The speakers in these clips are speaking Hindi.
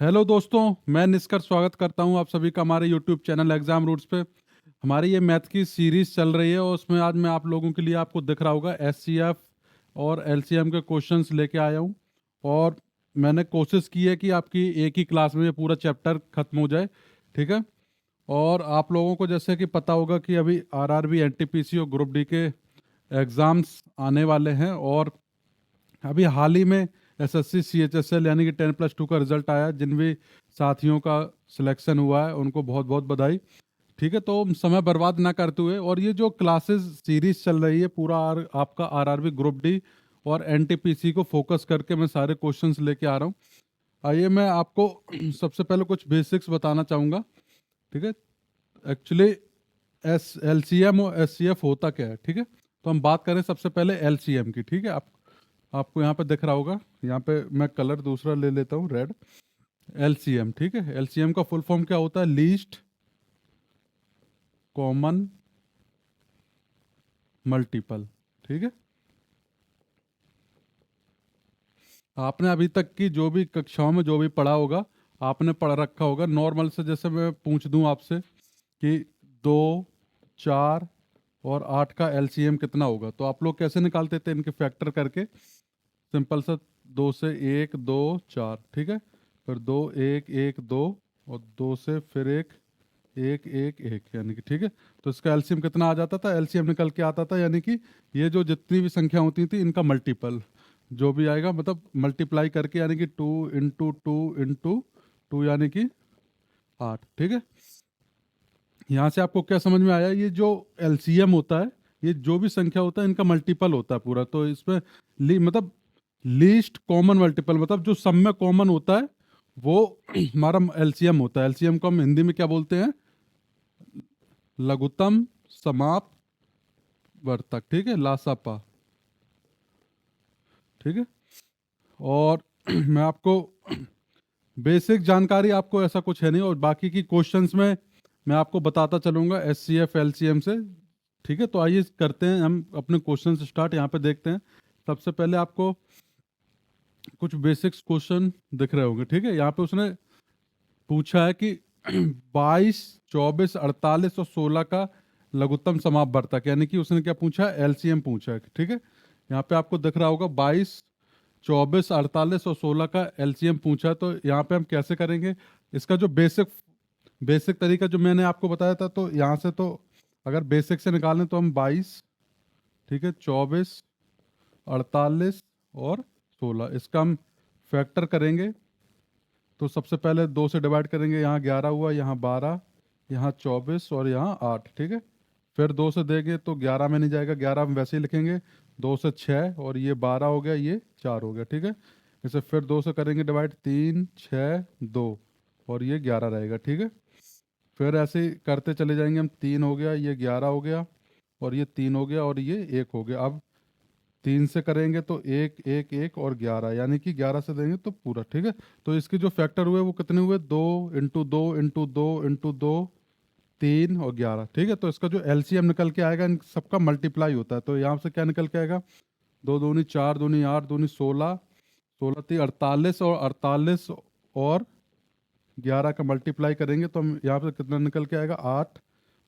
हेलो दोस्तों, मैं निष्कर स्वागत करता हूं आप सभी का हमारे यूट्यूब चैनल एग्जाम रूट्स पे। हमारी ये मैथ की सीरीज चल रही है और उसमें आज मैं आप लोगों के लिए आपको दिख रहा होगा एचसीएफ और एलसीएम के क्वेश्चंस लेके आया हूं। और मैंने कोशिश की है कि आपकी एक ही क्लास में ये पूरा चैप्टर खत्म हो जाए, ठीक है। और आप लोगों को जैसे कि पता होगा कि अभी आरआरबी, एनटीपीसी और ग्रुप डी के एग्ज़ाम्स आने वाले हैं। और अभी हाल ही में एसएससी सीएचएसएल यानी कि 10+2 का रिजल्ट आया। जिन भी साथियों का सिलेक्शन हुआ है उनको बहुत बहुत बधाई, ठीक है। तो समय बर्बाद ना करते हुए, और ये जो क्लासेस सीरीज चल रही है पूरा आपका आरआरबी, ग्रुप डी और एनटीपीसी को फोकस करके मैं सारे क्वेश्चंस लेके आ रहा हूँ। आइए मैं आपको सबसे पहले कुछ बेसिक्स बताना चाहूँगा, ठीक है। एक्चुअली एस एलसीएम और एचसीएफ होता क्या है, ठीक है। तो हम बात करें सबसे पहले एलसीएम की, ठीक है। आपको यहाँ पे दिख रहा होगा, यहाँ पे मैं कलर दूसरा ले लेता हूँ, रेड। एलसीएम, ठीक है। एलसीएम का फुल फॉर्म क्या होता है? लीस्ट कॉमन मल्टीपल, ठीक है। आपने अभी तक की जो भी कक्षाओं में जो भी पढ़ा होगा, आपने पढ़ रखा होगा नॉर्मल से। जैसे मैं पूछ दूं आपसे कि 2, 4 और 8 का एलसीएम कितना होगा, तो आप लोग कैसे निकालते थे? इनके फैक्टर करके, सिंपल सा। 2 से 1, 2, 4, ठीक है। फिर 2, 1, 1, 2, और 2 से फिर 1, 1, 1, 1, यानी कि, ठीक है। तो इसका एलसीएम कितना आ जाता था? एलसीएम निकल के आता था, यानी कि ये जो जितनी भी संख्या होती थी इनका मल्टीपल जो भी आएगा, मतलब मल्टीप्लाई करके, यानी कि 2 × 2 × 2 यानी कि 8, ठीक है। यहाँ से आपको क्या समझ में आया? ये जो एलसीएम होता है, ये जो भी संख्या होता है इनका मल्टीपल होता है पूरा। तो इसमें मतलब लीस्ट कॉमन मल्टीपल, मतलब जो सब में कॉमन होता है वो हमारा एलसीएम होता है। एलसीएम को हम हिंदी में क्या बोलते हैं? लघुत्तम समाप वर्तक, ठीक है, लासापा, ठीक है। और मैं आपको बेसिक जानकारी, आपको ऐसा कुछ है नहीं, और बाकी की क्वेश्चंस में मैं आपको बताता चलूंगा एचसीएफ एलसीएम से, ठीक है। तो आइए करते हैं हम अपने क्वेश्चन स्टार्ट। यहाँ पे देखते हैं। सबसे पहले आपको कुछ बेसिक्स क्वेश्चन दिख रहे होंगे, ठीक है। यहाँ पे उसने पूछा है कि 22, 24, 48 और 16 का लघुत्तम समापवर्तक, यानी कि उसने क्या पूछा है? एलसीएम पूछा है, ठीक है। यहाँ पे आपको दिख रहा होगा 22, 24, 48 और 16 का एलसीएम पूछा है। तो यहाँ पे हम कैसे करेंगे? इसका जो बेसिक बेसिक तरीका जो मैंने आपको बताया था, तो यहाँ से तो अगर बेसिक से निकालें तो हम 22, ठीक है, 24, 48 और 16, इसका हम फैक्टर करेंगे। तो सबसे पहले 2 से डिवाइड करेंगे, यहाँ 11 हुआ, यहाँ 12, यहाँ 24 और यहाँ 8, ठीक है। फिर 2 से देंगे तो 11 में नहीं जाएगा, 11 हम वैसे ही लिखेंगे। 2 से 6 और ये 12 हो गया, ये 4 हो गया, ठीक है। इसे फिर 2 से करेंगे डिवाइड, 3, 6, 2 और ये 11 रहेगा, ठीक है। फिर ऐसे ही करते चले जाएंगे हम। 3 हो गया, ये 11 हो गया, और ये 3 हो गया, और ये 1 हो गया। अब 3 से करेंगे तो 1, 1, 1 और 11, यानी कि 11 से देंगे तो पूरा, ठीक है। तो इसके जो फैक्टर हुए वो कितने हुए? 2 × 2 × 2 × 2, 3 और 11, ठीक है। तो इसका जो एलसीएम निकल के आएगा, इन सबका मल्टीप्लाई होता है। तो यहाँ से क्या निकल के आएगा? 2 दूनी 4, दूनी 8, दूनी 16, 16 3 48, और 48 और 11 का मल्टीप्लाई करेंगे तो हम यहाँ पे कितना निकल के आएगा? 8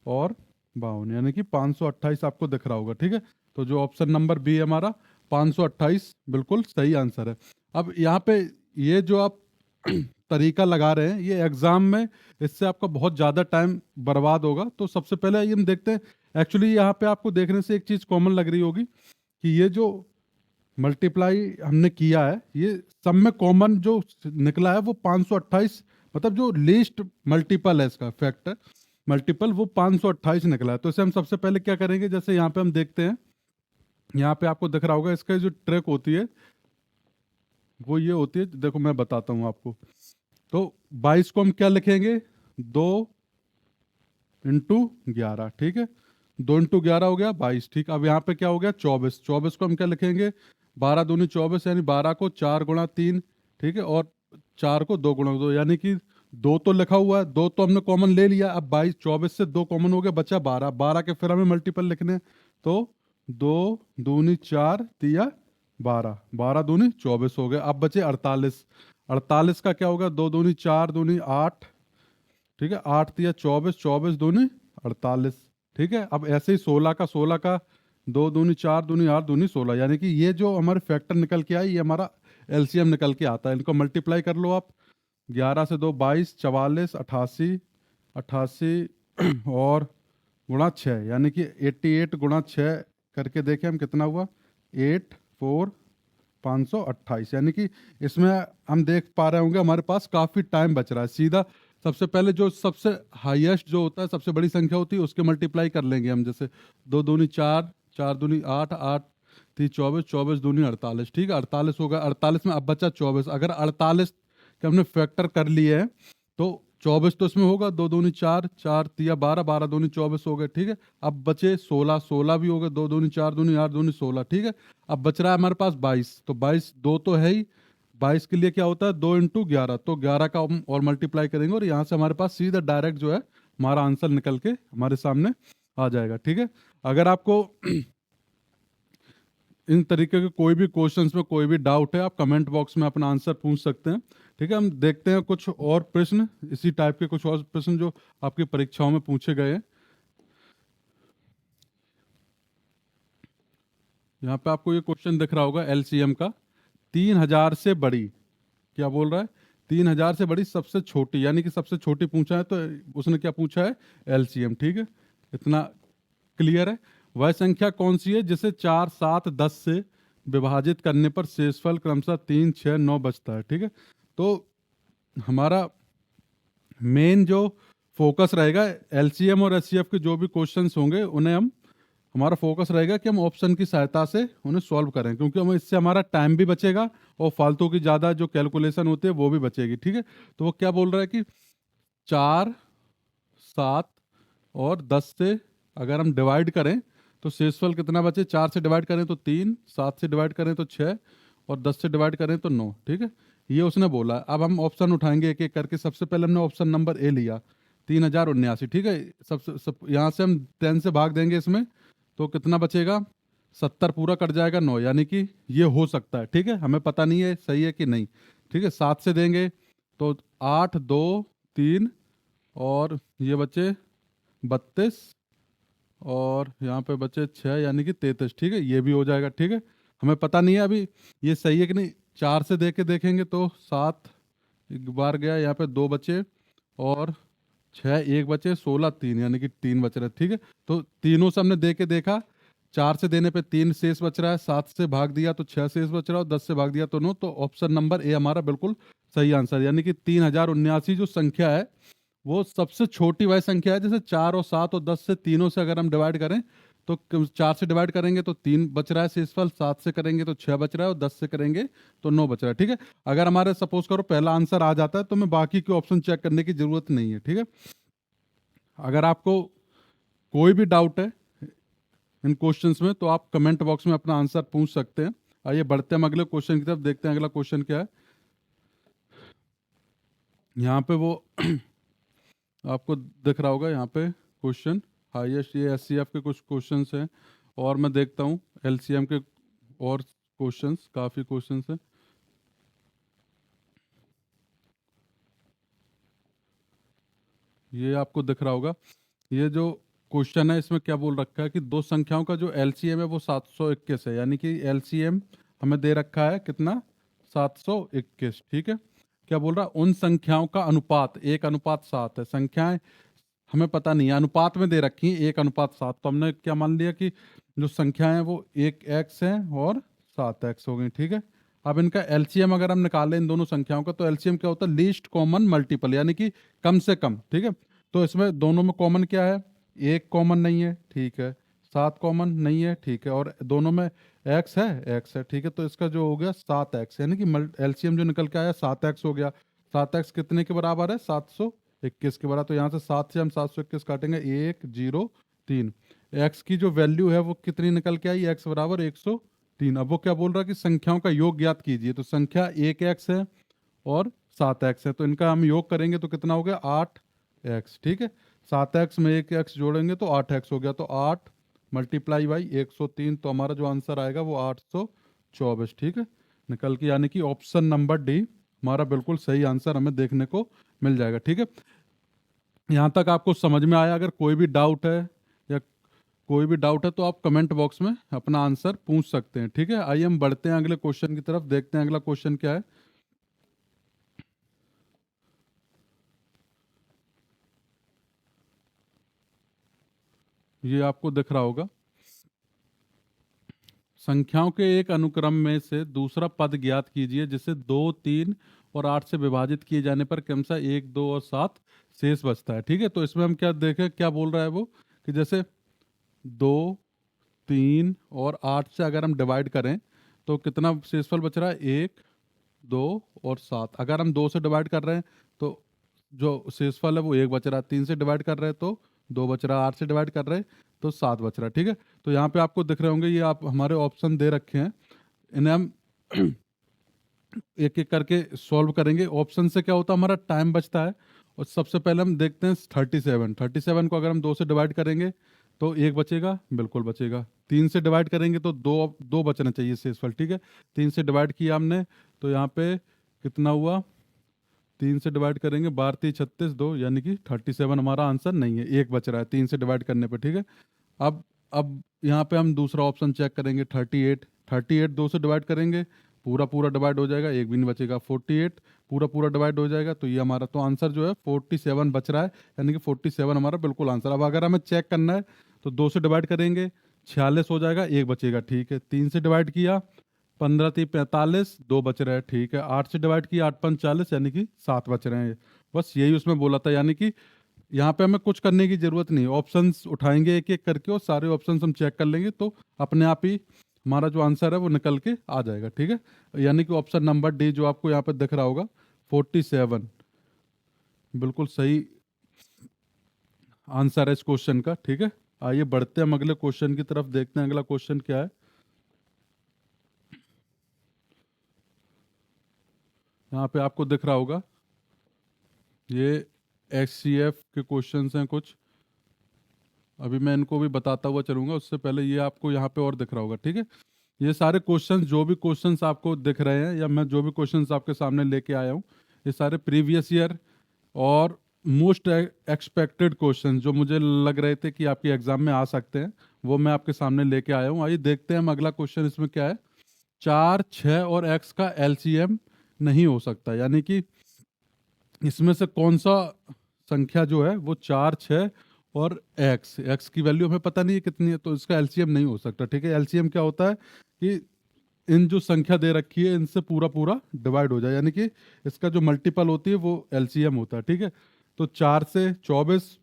और 52, यानी कि 528 आपको दिख रहा होगा, ठीक है। तो जो ऑप्शन नंबर बी है हमारा, 528 बिल्कुल सही आंसर है। अब यहाँ पे ये जो आप तरीका लगा रहे हैं, ये एग्जाम में इससे आपका बहुत ज़्यादा टाइम बर्बाद होगा। तो सबसे पहले ये हम देखते हैं। एक्चुअली यहाँ पे आपको देखने से एक चीज़ कॉमन लग रही होगी कि ये जो मल्टीप्लाई हमने किया है, ये सब में कॉमन जो निकला है वो 528, मतलब जो लीस्ट मल्टीपल है इसका फैक्टर मल्टीपल, वो 528 निकला है। तो इसे हम सबसे पहले क्या करेंगे? जैसे यहाँ पे हम देखते हैं, यहाँ पे आपको दिख रहा होगा, इसका जो ट्रिक होती है वो ये होती है, देखो मैं बताता हूँ आपको। तो 22 को हम क्या लिखेंगे? 2 × 11, ठीक है। 2 × 11 हो गया 22, ठीक। अब यहाँ पे क्या हो गया? 24, 24 को हम क्या लिखेंगे? 12 दूनी 24, यानी 12 को 4 × 3, ठीक है, और 4 को 2 × 2, यानी कि 2 तो लिखा हुआ है, 2 तो हमने कॉमन ले लिया। अब 22, 24 से 2 कॉमन हो गया, बचा 12, 12 के फिर हमें मल्टीपल लिखने हैं। तो 2 दूनी 4 तिया 12, 12 दूनी 24 हो गया। अब बचे 48। 48 का क्या होगा, 2 दूनी 4 दूनी 8, ठीक है, 8 तिया 24, 24 दूनी 48, ठीक है। अब ऐसे ही 16 का 2 दूनी 4 दूनी 8 दूनी 16, यानी कि ये जो हमारे फैक्टर निकल के आए ये हमारा एलसीएम निकल के आता है। इनको मल्टीप्लाई कर लो आप, 11 से 2 22, 44, 88, 88 और गुणा 6, यानी कि 88 गुणा 6 करके देखें हम कितना हुआ, 8 4 528, यानी कि इसमें हम देख पा रहे होंगे हमारे पास काफ़ी टाइम बच रहा है। सीधा सबसे पहले जो सबसे हाईएस्ट जो होता है, सबसे बड़ी संख्या होती है, उसके मल्टीप्लाई कर लेंगे हम। जैसे 2 दूनी 4, 4 दूनी 8, 8 थी 24, 24 दूनी 48, ठीक है, 48 होगा। 48 में अब बचा 24, अगर 48 के हमने फैक्टर कर लिए हैं तो 24 तो इसमें होगा, 2 दूनी 4, 4 तिया 12, 12 दूनी 24 हो गए, ठीक है। अब बचे 16, 16 भी हो गए, 2 दूनी 4 दूनी 8 दूनी 16, ठीक है। अब बच रहा है हमारे पास 22, तो 22 दो तो है ही, 22 के लिए क्या होता है 2 इंटू 11, तो 11 का हम और मल्टीप्लाई करेंगे और यहाँ से हमारे पास सीधा डायरेक्ट जो है हमारा आंसर निकल के हमारे सामने आ जाएगा, ठीक है। अगर आपको इन तरीके के कोई भी क्वेश्चंस में कोई भी डाउट है, आप कमेंट बॉक्स में अपना आंसर पूछ सकते हैं, ठीक है। हम देखते हैं कुछ और प्रश्न, इसी टाइप के कुछ और प्रश्न जो आपकी परीक्षाओं में पूछे गए हैं। यहाँ पे आपको ये क्वेश्चन दिख रहा होगा एलसीएम का, 3000 से बड़ी, क्या बोल रहा है, 3000 से बड़ी सबसे छोटी, यानी कि सबसे छोटी पूछा है, तो उसने क्या पूछा है, एलसीएम, ठीक है, इतना क्लियर है। वह संख्या कौन सी है जिसे 4 7 10 से विभाजित करने पर शेषफल क्रमशः 3 6 9 बचता है, ठीक है। तो हमारा मेन जो फोकस रहेगा एलसीएम और एचसीएफ के जो भी क्वेश्चंस होंगे उन्हें हम, हमारा फोकस रहेगा कि हम ऑप्शन की सहायता से उन्हें सॉल्व करें, क्योंकि हम इससे हमारा टाइम भी बचेगा और फालतू की ज़्यादा जो कैलकुलेशन होती है वो भी बचेगी, ठीक है। तो वो क्या बोल रहा है कि 4 7 और 10 से अगर हम डिवाइड करें तो शेषफल कितना बचे, 4 से डिवाइड करें तो 3, 7 से डिवाइड करें तो 6 और 10 से डिवाइड करें तो 9, ठीक है। ये उसने बोला। अब हम ऑप्शन उठाएंगे एक एक करके। सबसे पहले हमने ऑप्शन नंबर ए लिया, 3079, ठीक है। यहाँ से हम 10 से भाग देंगे इसमें तो कितना बचेगा, 70 पूरा कट जाएगा 9, यानी कि ये हो सकता है, ठीक है। हमें पता नहीं है सही है कि नहीं, ठीक है। 7 से देंगे तो 8 2 3 और ये बचे 32 और यहाँ पे बचे 6, यानी कि 33, ठीक है, ये भी हो जाएगा, ठीक है। हमें पता नहीं है अभी ये सही है कि नहीं। 4 से दे के देखेंगे तो 7 एक बार गया, यहाँ पे 2 बचे और 6 1 बचे, 16 3, यानी कि 3 बच रहे, ठीक है। तो तीनों से हमने दे के देखा, 4 से देने पे 3 शेष बच रहा है, 7 से भाग दिया तो 6 शेष बच रहा है और 10 से भाग दिया तो 9, तो ऑप्शन नंबर ए हमारा बिल्कुल सही आंसर, यानी कि 3079 जो संख्या है वो सबसे छोटी वह संख्या है। जैसे 4 और 7 और 10 से तीनों से अगर हम डिवाइड करें तो 4 से डिवाइड करेंगे तो 3 बच रहा है शेषफल, 7 से करेंगे तो 6 बच रहा है और 10 से करेंगे तो 9 बच रहा है, ठीक है। अगर हमारे सपोज करो पहला आंसर आ जाता है तो हमें बाकी के ऑप्शन चेक करने की जरूरत नहीं है, ठीक है। अगर आपको कोई भी डाउट है इन क्वेश्चंस में तो आप कमेंट बॉक्स में अपना आंसर पूछ सकते हैं। आइए बढ़ते हैं हम अगले क्वेश्चन की तरफ, देखते हैं अगला क्वेश्चन क्या है। यहाँ पे वो आपको दिख रहा होगा यहाँ पे क्वेश्चन हाईएस्ट, ये एचसीएफ के कुछ क्वेश्चंस हैं और मैं देखता हूँ एलसीएम के और क्वेश्चंस, काफ़ी क्वेश्चंस हैं। ये आपको दिख रहा होगा, ये जो क्वेश्चन है इसमें क्या बोल रखा है कि दो संख्याओं का जो एलसीएम है वो 721 है, यानी कि एलसीएम हमें दे रखा है कितना, 721, ठीक है। क्या बोल रहा है, उन संख्याओं का अनुपात 1:7 है। संख्याएं हमें पता नहीं है, अनुपात में दे रखी है 1:7, तो हमने क्या मान लिया कि जो संख्याएं हैं वो 1x है और 7x हो गई, ठीक है। अब इनका एलसीएम अगर हम निकालें इन दोनों संख्याओं का तो एलसीएम क्या होता है, लीस्ट कॉमन मल्टीपल, यानी कि कम से कम, ठीक है। तो इसमें दोनों में कॉमन क्या है, 1 कॉमन नहीं है, ठीक है, 7 कॉमन नहीं है, ठीक है, और दोनों में x है, ठीक है। तो इसका जो हो गया 7x, यानी कि एलसीएम जो निकल के आया 7x हो गया। 7x कितने के बराबर है, 721 के बराबर। तो यहाँ से 7 से हम 721 काटेंगे, 1 0 3, x की जो वैल्यू है वो कितनी निकल के आई, x बराबर 103। अब वो क्या बोल रहा है कि संख्याओं का योग ज्ञात कीजिए, तो संख्या 1x है और 7x है, तो इनका हम योग करेंगे तो कितना हो गया, 8x, ठीक है। 7x में 1x जोड़ेंगे तो 8x हो गया, तो 8 मल्टीप्लाई बाई 103, तो हमारा जो आंसर आएगा वो 824, ठीक है, निकल के, यानी कि ऑप्शन नंबर डी हमारा बिल्कुल सही आंसर हमें देखने को मिल जाएगा। ठीक है, यहाँ तक आपको समझ में आया? अगर कोई भी डाउट है या कोई भी डाउट है तो आप कमेंट बॉक्स में अपना आंसर पूछ सकते हैं। ठीक है, आइए हम बढ़ते हैं अगले क्वेश्चन की तरफ, देखते हैं अगला क्वेश्चन क्या है। ये आपको दिख रहा होगा, संख्याओं के एक अनुक्रम में से दूसरा पद ज्ञात कीजिए जिसे 2, 3 और 8 से विभाजित किए जाने पर क्रमशः 1, 2 और 7 शेष बचता है। ठीक है, तो इसमें हम क्या देखें, क्या बोल रहा है वो, कि जैसे 2, 3 और 8 से अगर हम डिवाइड करें तो कितना शेषफल बच रहा है, 1, 2 और 7। अगर हम 2 से डिवाइड कर रहे हैं तो जो शेषफल है वो 1 बच रहा है, 3 से डिवाइड कर रहे हैं तो 2 बच रहा है, 8 से डिवाइड कर रहे हैं तो 7 बच रहा है। ठीक है, तो यहाँ पे आपको दिख रहे होंगे, ये आप हमारे ऑप्शन दे रखे हैं, इन्हें हम एक एक करके सॉल्व करेंगे। ऑप्शन से क्या होता है, हमारा टाइम बचता है। और सबसे पहले हम देखते हैं 37 को अगर हम 2 से डिवाइड करेंगे तो 1 बचेगा, बिल्कुल बचेगा। 3 से डिवाइड करेंगे तो 2 बचना चाहिए शेषफल। ठीक है, 3 से डिवाइड किया हमने तो यहाँ पे कितना हुआ, 3 से डिवाइड करेंगे, 12 3 36 2, यानी कि 37 हमारा आंसर नहीं है, 1 बच रहा है 3 से डिवाइड करने पे। ठीक है, अब यहाँ पे हम दूसरा ऑप्शन चेक करेंगे, 38 2 से डिवाइड करेंगे, पूरा पूरा डिवाइड हो जाएगा, एक भी नहीं बचेगा। 48 पूरा पूरा डिवाइड हो जाएगा, तो ये हमारा तो आंसर जो है 47 बच रहा है, यानी कि 47 हमारा बिल्कुल आंसर। अब अगर हमें चेक करना है तो 2 से डिवाइड करेंगे, 46 हो जाएगा, एक बचेगा। ठीक है, 3 से डिवाइड किया, 15 3 45, 2 बच रहे हैं। ठीक है, 8 से डिवाइड किया, 8 5 40, यानी कि 7 बच रहे हैं। बस यही उसमें बोला था, यानी कि यहाँ पे हमें कुछ करने की जरूरत नहीं, ऑप्शंस उठाएंगे एक एक करके और सारे ऑप्शंस हम चेक कर लेंगे तो अपने आप ही हमारा जो आंसर है वो निकल के आ जाएगा। ठीक है, यानी कि ऑप्शन नंबर डी जो आपको यहाँ पे दिख रहा होगा, 47 बिल्कुल सही आंसर है इस क्वेश्चन का। ठीक है, आइए बढ़ते हैं हम अगले क्वेश्चन की तरफ, देखते हैं अगला क्वेश्चन क्या है। यहाँ पे आपको दिख रहा होगा, ये HCF के क्वेश्चंस हैं कुछ, अभी मैं इनको भी बताता हुआ चलूंगा, उससे पहले ये आपको यहाँ पे और दिख रहा होगा। ठीक है, ये सारे क्वेश्चंस, जो भी क्वेश्चंस आपको दिख रहे हैं या मैं जो भी क्वेश्चंस आपके सामने लेके आया हूँ, ये सारे प्रीवियस ईयर और मोस्ट एक्सपेक्टेड क्वेश्चंस जो मुझे लग रहे थे कि आपके एग्जाम में आ सकते हैं, वो मैं आपके सामने लेके आया हूँ। आइए देखते हैं हम अगला क्वेश्चन इसमें क्या है। 4, 6 और x का LCM नहीं हो सकता, यानी कि इसमें से कौन सा संख्या जो है वो 4, 6 और x की वैल्यू हमें पता नहीं है कितनी है, तो इसका एलसीएम नहीं हो सकता। ठीक है, एलसीएम क्या होता है कि इन जो संख्या दे रखी है इनसे पूरा पूरा डिवाइड हो जाए, यानी कि इसका जो मल्टीपल होती है वो एलसीएम होता है। ठीक है, तो 4 से 24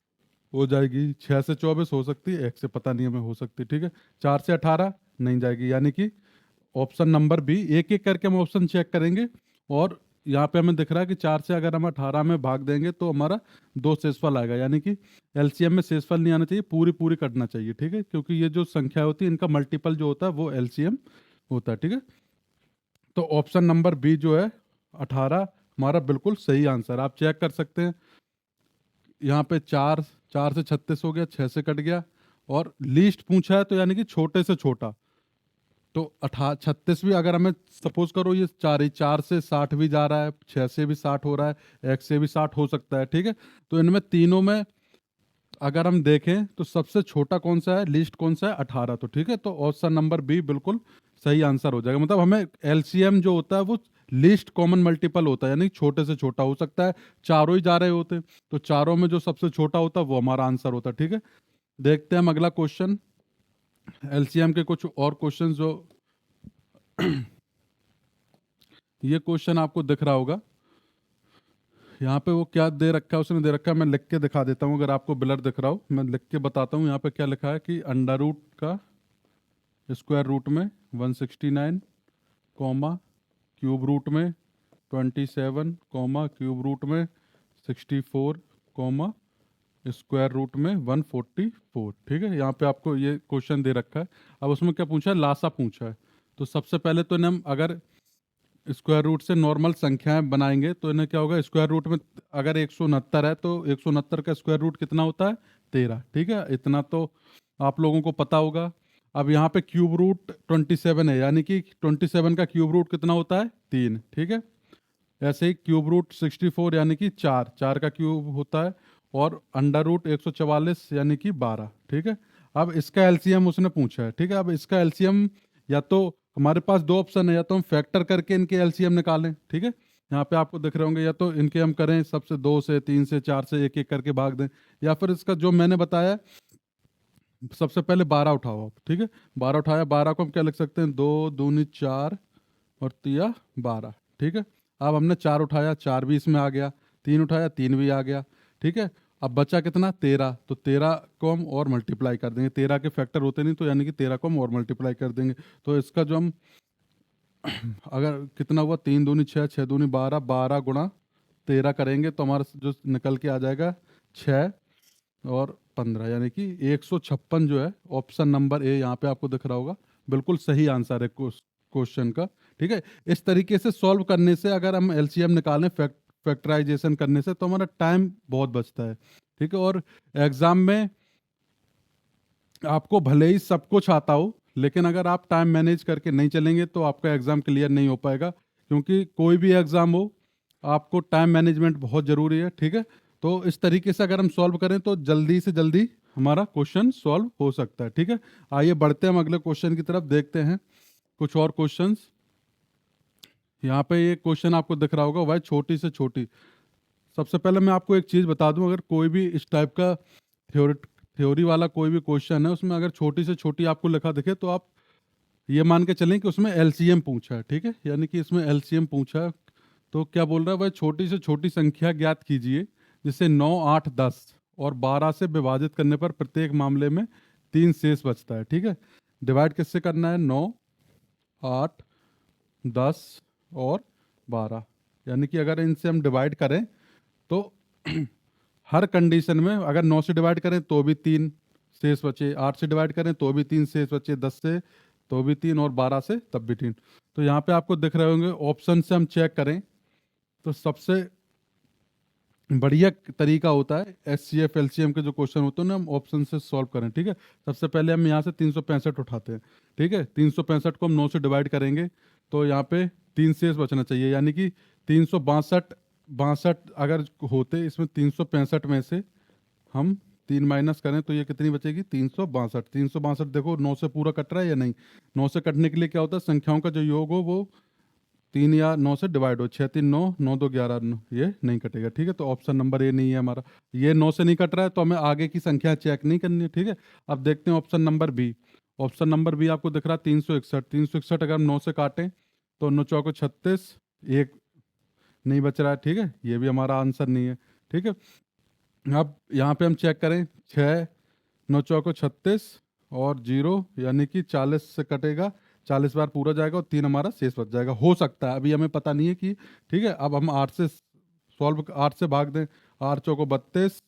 हो जाएगी, 6 से 24 हो सकती है, 1 से पता नहीं हमें हो सकती। ठीक है, 4 से 18 नहीं जाएगी, यानी कि ऑप्शन नंबर बी। एक एक करके हम ऑप्शन चेक करेंगे और यहाँ पे हमें दिख रहा है कि 4 से अगर हम 18 में भाग देंगे तो हमारा 2 शेषफल आएगा, यानी कि एलसीएम में शेषफल नहीं आना चाहिए, पूरी पूरी कटना चाहिए। ठीक है, क्योंकि ये जो संख्या होती है इनका मल्टीपल जो होता है वो एलसीएम होता है। ठीक है, तो ऑप्शन नंबर बी जो है 18 हमारा बिल्कुल सही आंसर। आप चेक कर सकते हैं, यहाँ पे 4 4 से 36 हो गया, 6 से कट गया, और लीस्ट पूछा है तो यानी कि छोटे से छोटा, तो 36 भी अगर हमें सपोज करो ये 4 से 60 भी जा रहा है, 6 से भी 60 हो रहा है, 1 से भी 60 हो सकता है। ठीक है, तो इनमें तीनों में अगर हम देखें तो सबसे छोटा कौन सा है, लीस्ट कौन सा है, 18। तो ठीक है, तो ऑप्शन नंबर बी बिल्कुल सही आंसर हो जाएगा। मतलब हमें एलसीएम जो होता है वो लीस्ट कॉमन मल्टीपल होता है, यानी छोटे से छोटा हो सकता है, चारों ही जा रहे होते तो चारों में जो सबसे छोटा होता है वो हमारा आंसर होता है। ठीक है, देखते हैं हम अगला क्वेश्चन, एलसीएम के कुछ और क्वेश्चन जो ये क्वेश्चन आपको दिख रहा होगा, यहाँ पे वो क्या दे रखा है, उसने दे रखा है, मैं लिख के दिखा देता हूँ, अगर आपको ब्लर दिख रहा हो मैं लिख के बताता हूँ। यहाँ पे क्या लिखा है कि अंडर रूट का स्क्वायर रूट में 169, कॉमा क्यूब रूट में 27, कॉमा क्यूब रूट में 64, कॉमा स्क्वायर रूट में 144। ठीक है, यहाँ पे आपको ये क्वेश्चन दे रखा है। अब उसमें क्या पूछा है, लासा पूछा है। तो सबसे पहले तो इन्हें हम अगर स्क्वायर रूट से नॉर्मल संख्याएं बनाएंगे तो इन्हें क्या होगा, स्क्वायर रूट में अगर 169 है तो 169 का स्क्वायर रूट कितना होता है, 13। ठीक है, इतना तो आप लोगों को पता होगा। अब यहाँ पे क्यूब रूट 27 है, यानी कि 27 का क्यूब रूट कितना होता है, 3। ठीक है, ऐसे ही क्यूब रूट 64 यानी कि 4, 4 का क्यूब होता है, और अंडर रूट 144 यानी कि 12। ठीक है, अब इसका एलसीएम उसने पूछा है। ठीक है, अब इसका एलसीएम, या तो हमारे पास दो ऑप्शन है, या तो हम फैक्टर करके इनके एलसीएम निकालें। ठीक है, यहाँ पे आपको दिख रहे होंगे, या तो इनके हम करें सबसे 2 से 3 से 4 से एक एक करके भाग दें, या फिर इसका जो मैंने बताया सबसे पहले 12 उठाओ आप। ठीक है, 12 उठाया, 12 को हम क्या लिख सकते हैं, 2 दूनी 4 और तिया 12। ठीक है, अब हमने 4 उठाया, 4 भी इसमें आ गया, 3 उठाया, 3 भी आ गया। ठीक है, अब बचा कितना, 13, तो 13 को हम और मल्टीप्लाई कर देंगे, 13 के फैक्टर होते नहीं, तो यानी कि 13 को हम और मल्टीप्लाई कर देंगे। तो इसका जो हम अगर कितना हुआ, 3 दूनी 6, 6 दूनी 12, 12 गुणा 13 करेंगे तो हमारा जो निकल के आ जाएगा 6 और 15, यानी कि 156 जो है ऑप्शन नंबर ए यहाँ पे आपको दिख रहा होगा, बिल्कुल सही आंसर है क्वेश्चन का। ठीक है, इस तरीके से सॉल्व करने से अगर हम एलसीएम निकालें फैक्टराइजेशन करने से, तो हमारा टाइम बहुत बचता है। ठीक है, और एग्जाम में आपको भले ही सब कुछ आता हो, लेकिन अगर आप टाइम मैनेज करके नहीं चलेंगे तो आपका एग्जाम क्लियर नहीं हो पाएगा, क्योंकि कोई भी एग्जाम हो आपको टाइम मैनेजमेंट बहुत ज़रूरी है। ठीक है, तो इस तरीके से अगर हम सॉल्व करें तो जल्दी से जल्दी हमारा क्वेश्चन सॉल्व हो सकता है। ठीक है, आइए बढ़ते हैं हम अगले क्वेश्चन की तरफ, देखते हैं कुछ और क्वेश्चंस। यहाँ पे ये क्वेश्चन आपको दिख रहा होगा, वह छोटी से छोटी। सबसे पहले मैं आपको एक चीज़ बता दूं, अगर कोई भी इस टाइप का थ्योरी वाला कोई भी क्वेश्चन है, उसमें अगर छोटी से छोटी आपको लिखा दिखे, तो आप ये मान के चलें कि उसमें एलसीएम पूछा है। ठीक है, यानी कि इसमें एलसीएम पूछा है, तो क्या बोल रहा है, वह छोटी से छोटी संख्या ज्ञात कीजिए जिसे 9, 8, 10 और 12 से विभाजित करने पर प्रत्येक मामले में 3 शेष बचता है। ठीक है, डिवाइड किससे करना है, 9, 8, 10 और 12, यानी कि अगर इनसे हम डिवाइड करें तो हर कंडीशन में अगर 9 से डिवाइड करें तो भी 3 शेष बचे, 8 से डिवाइड करें तो भी 3 शेष बचे, 10 से तो भी 3, और 12 से तब भी 3। तो यहाँ पे आपको दिख रहे होंगे, ऑप्शन से हम चेक करें तो सबसे बढ़िया तरीका होता है एचसीएफ एलसीएम के जो क्वेश्चन होते हैं ना, हम ऑप्शन से सॉल्व करें। ठीक है, सबसे पहले हम यहाँ से 365 उठाते हैं। ठीक है, 365 को हम 9 से डिवाइड करेंगे तो यहाँ पे 3 शेष बचना चाहिए, यानी कि 362 62 अगर होते, इसमें 365 में से हम 3 माइनस करें तो ये कितनी बचेगी, 362। 362 देखो 9 से पूरा कट रहा है या नहीं, 9 से कटने के लिए क्या होता है, संख्याओं का जो योग हो वो 3 या 9 से डिवाइड हो, 6 3 9, 9 2 11, ये नहीं कटेगा। ठीक है, तो ऑप्शन नंबर ए नहीं है हमारा, ये 9 से नहीं कट रहा है तो हमें आगे की संख्या चेक नहीं करनी है। ठीक है, अब देखते हैं option number B. Option number B आपको दिख रहा है 361। 361 अगर हम 9 से काटें तो 9 चौको 36, एक नहीं बच रहा है। ठीक है, ये भी हमारा आंसर नहीं है। ठीक है, अब यहाँ पे हम चेक करें, 6 9 चौको 36 और 0 यानी कि 40 से कटेगा, 40 बार पूरा जाएगा और 3 हमारा शेष बच जाएगा, हो सकता है, अभी हमें पता नहीं है कि। ठीक है, अब हम 8 से सॉल्व, 8 से भाग दें, 8 चौको 32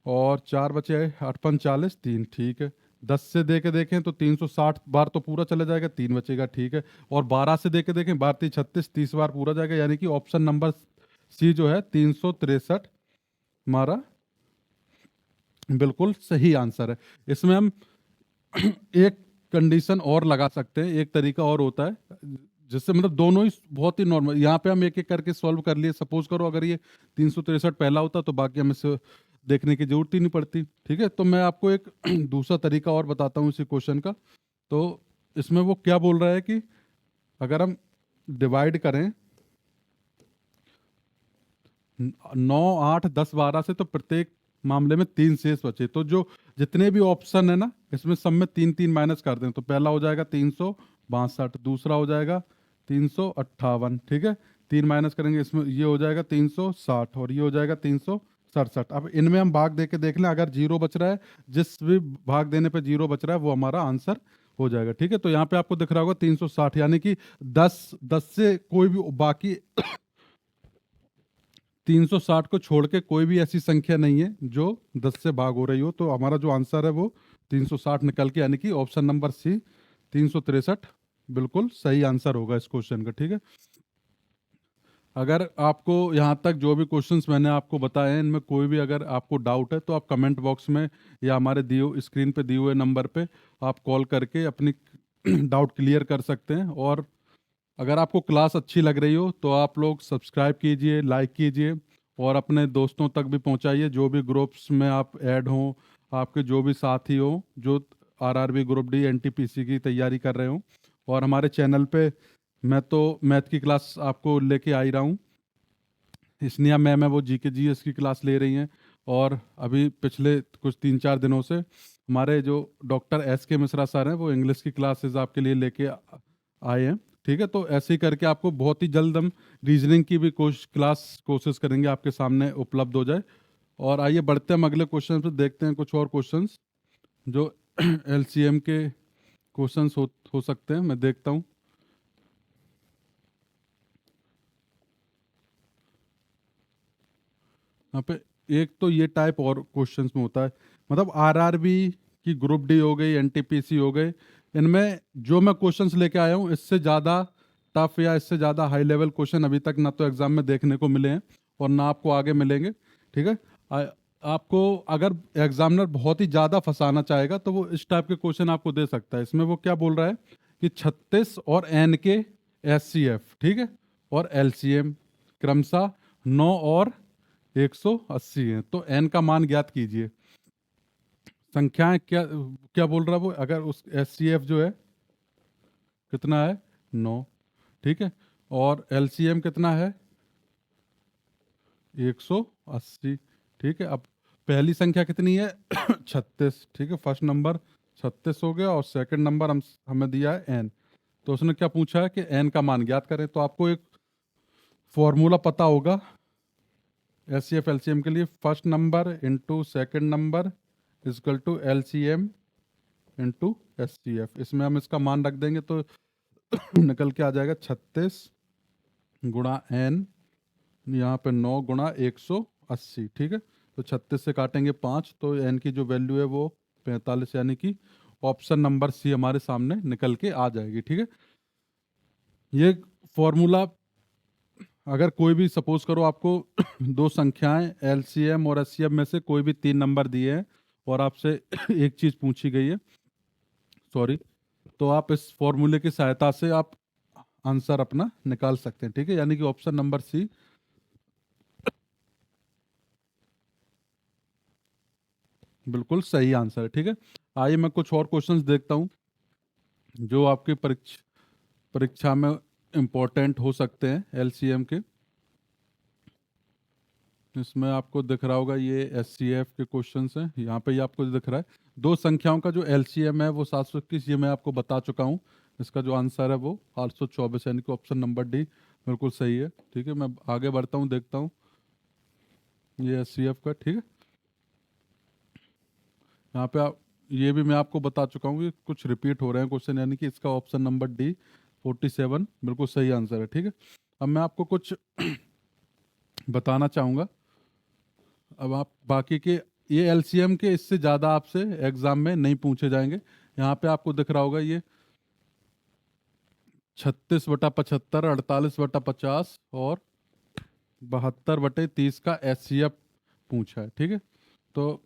और 4 बचे, 8 5 40, 3। ठीक है, 10 से दे के देखें तो 360 बार तो पूरा चला जाएगा, 3 बचेगा। ठीक है, और 12 से दे के देखें, 12 3 36, 30 बार पूरा जाएगा, यानी कि ऑप्शन नंबर सी जो है 363 हमारा बिल्कुल सही आंसर है। इसमें हम एक कंडीशन और लगा सकते हैं, एक तरीका और होता है जिससे मतलब दोनों ही बहुत ही नॉर्मल, यहाँ पे हम एक एक करके सॉल्व कर लिए। सपोज करो अगर ये 363 पहला होता तो बाकी हमें से देखने की जरूरत ही नहीं पड़ती। ठीक है, तो मैं आपको एक दूसरा तरीका और बताता हूँ इसी क्वेश्चन का। तो इसमें वो क्या बोल रहा है कि अगर हम डिवाइड करें 9 8 10 12 से, तो प्रत्येक मामले में 3 शेष बचे, तो जो जितने भी ऑप्शन है ना, इसमें सब में 3 3 माइनस कर दें तो पहला हो जाएगा 362, दूसरा हो जाएगा 358। ठीक है, 3 माइनस करेंगे, इसमें ये हो जाएगा 360 और ये हो जाएगा 367। अब इनमें हम भाग दे के देख लें, अगर जीरो बच रहा है, जिस भी भाग देने पे जीरो बच रहा है वो हमारा आंसर हो जाएगा। ठीक है, तो यहाँ पे आपको दिख रहा होगा 360, यानी कि 10 से कोई भी बाकी 360 को छोड़ के कोई भी ऐसी संख्या नहीं है जो 10 से भाग हो रही हो, तो हमारा जो आंसर है वो 360 निकल के, यानी कि ऑप्शन नंबर सी 363 बिल्कुल सही आंसर होगा इस क्वेश्चन का। ठीक है, अगर आपको यहाँ तक जो भी क्वेश्चंस मैंने आपको बताए हैं, इनमें कोई भी अगर आपको डाउट है तो आप कमेंट बॉक्स में या हमारे दिए स्क्रीन पे दिए हुए नंबर पे आप कॉल करके अपनी डाउट क्लियर कर सकते हैं। और अगर आपको क्लास अच्छी लग रही हो तो आप लोग सब्सक्राइब कीजिए, लाइक कीजिए और अपने दोस्तों तक भी पहुंचाइए। जो भी ग्रुप्स में आप ऐड हों, आपके जो भी साथी हो जो आरआरबी ग्रुप डी एनटीपीसी की तैयारी कर रहे हो। और हमारे चैनल पे मैं तो मैथ की क्लास आपको लेके आ ही रहा हूँ। स्नेहा मैम है, वो जीके जीएस की क्लास ले रही हैं। और अभी पिछले कुछ 3-4 दिनों से हमारे जो डॉक्टर एस के मिश्रा सर हैं, वो इंग्लिश की क्लासेस आपके लिए लेके आए हैं। ठीक है, तो ऐसे ही करके आपको बहुत ही जल्द हम रीजनिंग की भी कोशिश करेंगे आपके सामने उपलब्ध हो जाए। और आइए बढ़ते हैं हम अगले क्वेश्चन पे, देखते हैं कुछ और क्वेश्चंस जो एलसीएम के क्वेश्चंस हो सकते हैं। मैं देखता हूँ। यहाँ पे एक तो ये टाइप और क्वेश्चंस में होता है, मतलब आरआरबी की ग्रुप डी हो गई, एनटीपीसी हो गए, इनमें जो मैं क्वेश्चंस लेके आया हूँ इससे ज़्यादा टफ या इससे ज़्यादा हाई लेवल क्वेश्चन अभी तक ना तो एग्जाम में देखने को मिले हैं और ना आपको आगे मिलेंगे। ठीक है, आपको अगर एग्जामिनर बहुत ही ज़्यादा फंसाना चाहेगा तो वो इस टाइप के क्वेश्चन आपको दे सकता है। इसमें वो क्या बोल रहा है कि 36 और एन के एचसीएफ, ठीक है, और एलसीएम क्रमशः 9 और 180 है, तो n का मान ज्ञात कीजिए। संख्याएं क्या क्या बोल रहा है वो, अगर उस एचसीएफ जो है कितना है 9, ठीक है, और एलसीएम कितना है 180, ठीक है। अब पहली संख्या कितनी है 36, ठीक है, फर्स्ट नंबर 36 हो गया और सेकंड नंबर हमें दिया है n। तो उसने क्या पूछा है कि n का मान ज्ञात करें। तो आपको एक फॉर्मूला पता होगा एचसीएफ एलसीएम के लिए, first number into second number is equal to LCM into HCF. इसमें हम इसका मान रख देंगे तो निकल के आ जाएगा 36 गुणा एन, यहाँ पे 9 गुणा 180, ठीक है। तो 36 से काटेंगे 5 तो एन की जो वैल्यू है वो 45, यानी कि ऑप्शन नंबर सी हमारे सामने निकल के आ जाएगी। ठीक है, ये फॉर्मूला अगर कोई भी सपोज करो आपको दो संख्याएं एलसीएम और एचसीएफ में से कोई भी 3 नंबर दिए हैं और आपसे एक चीज पूछी गई है, सॉरी, तो आप इस फॉर्मूले की सहायता से आप आंसर अपना निकाल सकते हैं। ठीक है, यानी कि ऑप्शन नंबर सी बिल्कुल सही आंसर है। ठीक है, आइए मैं कुछ और क्वेश्चंस देखता हूं जो आपकी परीक्षा में इंपॉर्टेंट हो सकते हैं एलसीएम के। इसमें आपको दिख रहा होगा ये एचसीएफ के क्वेश्चंस हैं, यहाँ पे ये आपको दिख रहा है। दो संख्याओं का जो एलसीएम है वो 721, ये मैं आपको बता चुका हूँ। इसका जो आंसर है वो 824, यानी कि ऑप्शन नंबर डी बिल्कुल सही है। ठीक है, मैं आगे बढ़ता हूँ, देखता हूँ ये एचसीएफ का। ठीक है, यहाँ पे आप ये भी मैं आपको बता चुका हूँ कि कुछ रिपीट हो रहे हैं क्वेश्चन, यानी कि इसका ऑप्शन नंबर डी 47 बिल्कुल सही आंसर है। ठीक है, अब मैं आपको कुछ बताना चाहूँगा। अब आप बाकी के ये एलसीएम के इससे ज़्यादा आपसे एग्जाम में नहीं पूछे जाएंगे। यहाँ पे आपको दिख रहा होगा ये 36/75, 48/50 और 72/30 का एचसीएफ पूछा है। ठीक है, तो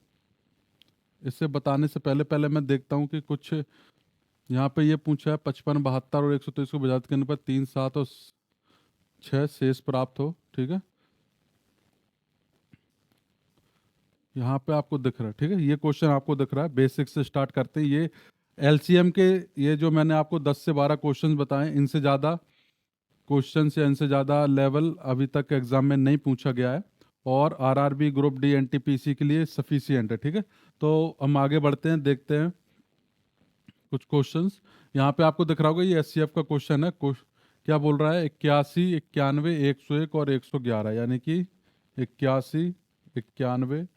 इसे बताने से पहले पहले मैं देखता हूँ कि कुछ यहाँ पे ये पूछा है 55, 72 और 123 को विभाजित करने पर 3, 7 और 6 शेष प्राप्त हो। ठीक है, यहाँ पे आपको दिख रहा है। ठीक है, ये क्वेश्चन आपको दिख रहा है। बेसिक से स्टार्ट करते हैं। ये एलसीएम के ये जो मैंने आपको 10 से 12 क्वेश्चंस बताए, इनसे ज़्यादा क्वेश्चंस या इनसे ज़्यादा लेवल अभी तक एग्जाम में नहीं पूछा गया है और आरआरबी ग्रुप डी एनटीपीसी के लिए सफिशियंट है। ठीक है, तो हम आगे बढ़ते हैं, देखते हैं कुछ क्वेश्चंस। यहाँ पे आपको दिख रहा होगा ये एचसीएफ का क्वेश्चन है। क्या बोल रहा है 81, 91, 101 और 111, यानी कि 81, 91,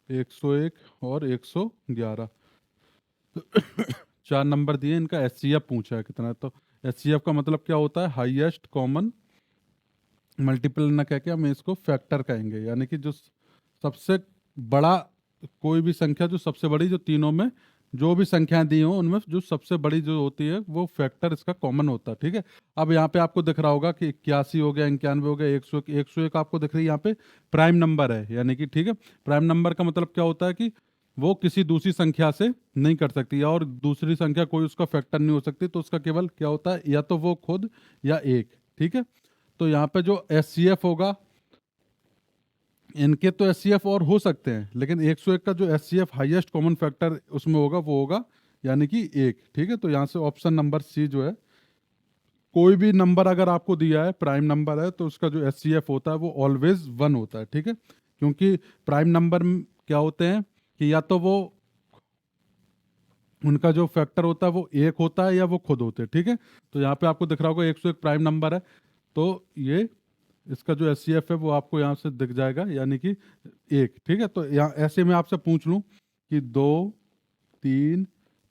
101 और 111 चार नंबर दिए, इनका एचसीएफ पूछा है कितना है। तो एचसीएफ का मतलब क्या होता है, हाईएस्ट कॉमन मल्टीपल ना कह के हम इसको फैक्टर कहेंगे, यानी कि जो सबसे बड़ा कोई भी संख्या, जो सबसे बड़ी, जो तीनों में जो भी संख्याएं दी हो उनमें जो सबसे बड़ी जो होती है वो फैक्टर इसका कॉमन होता है। ठीक है, अब यहाँ पे आपको दिख रहा होगा कि 81 हो गया, 91 हो गया, 101 आपको दिख रही है यहाँ पे प्राइम नंबर है, यानी कि ठीक है, प्राइम नंबर का मतलब क्या होता है कि वो किसी दूसरी संख्या से नहीं कर सकती, और दूसरी संख्या कोई उसका फैक्टर नहीं हो सकती, तो उसका केवल क्या होता है, या तो वो खुद या एक। ठीक है, तो यहाँ पे जो एचसीएफ होगा, इनके तो एचसीएफ और हो सकते हैं, लेकिन 101 का जो एचसीएफ हाईएस्ट कॉमन फैक्टर उसमें होगा वो होगा यानी कि एक। ठीक है, तो यहाँ से ऑप्शन नंबर सी जो है, कोई भी नंबर अगर आपको दिया है प्राइम नंबर है तो उसका जो एचसीएफ होता है वो ऑलवेज 1 होता है। ठीक है, क्योंकि प्राइम नंबर क्या होते हैं कि या तो वो उनका जो फैक्टर होता है वो एक होता है या वो खुद होते हैं। ठीक है, तो यहाँ पे आपको दिख रहा होगा 101 प्राइम नंबर है, तो ये इसका जो एचसीएफ है वो आपको यहाँ से दिख जाएगा यानी कि एक। ठीक है, तो यहाँ ऐसे में आपसे पूछ लूँ कि 2, 3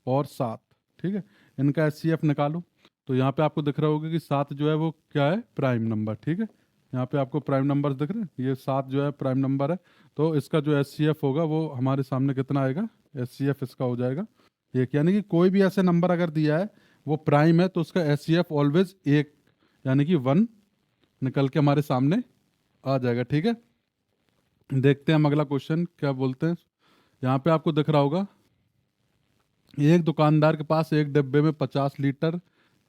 और 7, ठीक है, इनका एचसीएफ निकालो, तो यहाँ पे आपको दिख रहा होगा कि 7 जो है वो क्या है, प्राइम नंबर। ठीक है, यहाँ पे आपको प्राइम नंबर दिख रहे हैं, ये 7 जो है प्राइम नंबर है, तो इसका जो एचसीएफ होगा वो हमारे सामने कितना आएगा, एचसीएफ इसका हो जाएगा एक। यानी कि कोई भी ऐसे नंबर अगर दिया है वो प्राइम है तो उसका एचसीएफ ऑलवेज एक यानी कि 1 निकल के हमारे सामने आ जाएगा। ठीक है, देखते हैं हम अगला क्वेश्चन क्या बोलते हैं। यहाँ पे आपको दिख रहा होगा, एक दुकानदार के पास एक डिब्बे में 50 लीटर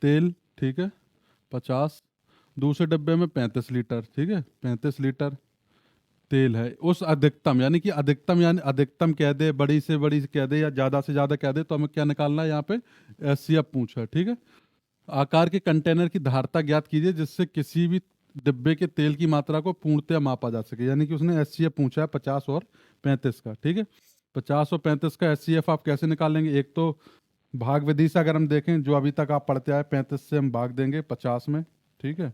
तेल, ठीक है, 50, दूसरे डिब्बे में 35 लीटर, ठीक है, 35 लीटर तेल है। उस अधिकतम यानी अधिकतम कह दे, बड़ी से बड़ी कह दे या ज़्यादा से ज़्यादा कह दे, तो हमें क्या निकालना है यहाँ पे, एचसीएफ पूछा है। ठीक है, आकार के कंटेनर की धारता ज्ञात कीजिए जिससे किसी भी डिब्बे के तेल की मात्रा को पूर्णतया मापा जा सके। यानी कि उसने एचसीएफ पूछा है 50 और 35 का। ठीक है, 50 और 35 का एचसीएफ आप कैसे निकालेंगे, एक तो भाग विधि से अगर हम देखें जो अभी तक आप पढ़ते आए, 35 से हम भाग देंगे 50 में। ठीक है,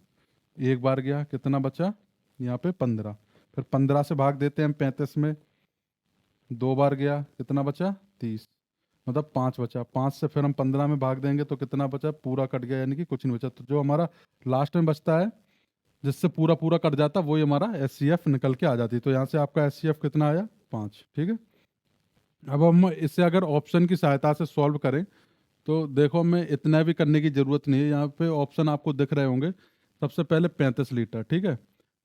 एक बार गया, कितना बचा यहाँ पे 15, फिर 15 से भाग देते हैं हम 35 में, 2 बार गया, कितना बचा 30, मतलब 5 बचा। 5 से फिर हम 15 में भाग देंगे तो कितना बचा, पूरा कट गया यानी कि कुछ नहीं बचा। तो जो हमारा लास्ट में बचता है जिससे पूरा पूरा कट जाता वही हमारा एचसीएफ निकल के आ जाती। तो यहाँ से आपका एचसीएफ कितना आया, 5। ठीक है, अब हम इसे अगर ऑप्शन की सहायता से सॉल्व करें तो देखो हमें इतना भी करने की ज़रूरत नहीं है। यहाँ पे ऑप्शन आपको दिख रहे होंगे, सबसे पहले 35 लीटर, ठीक है,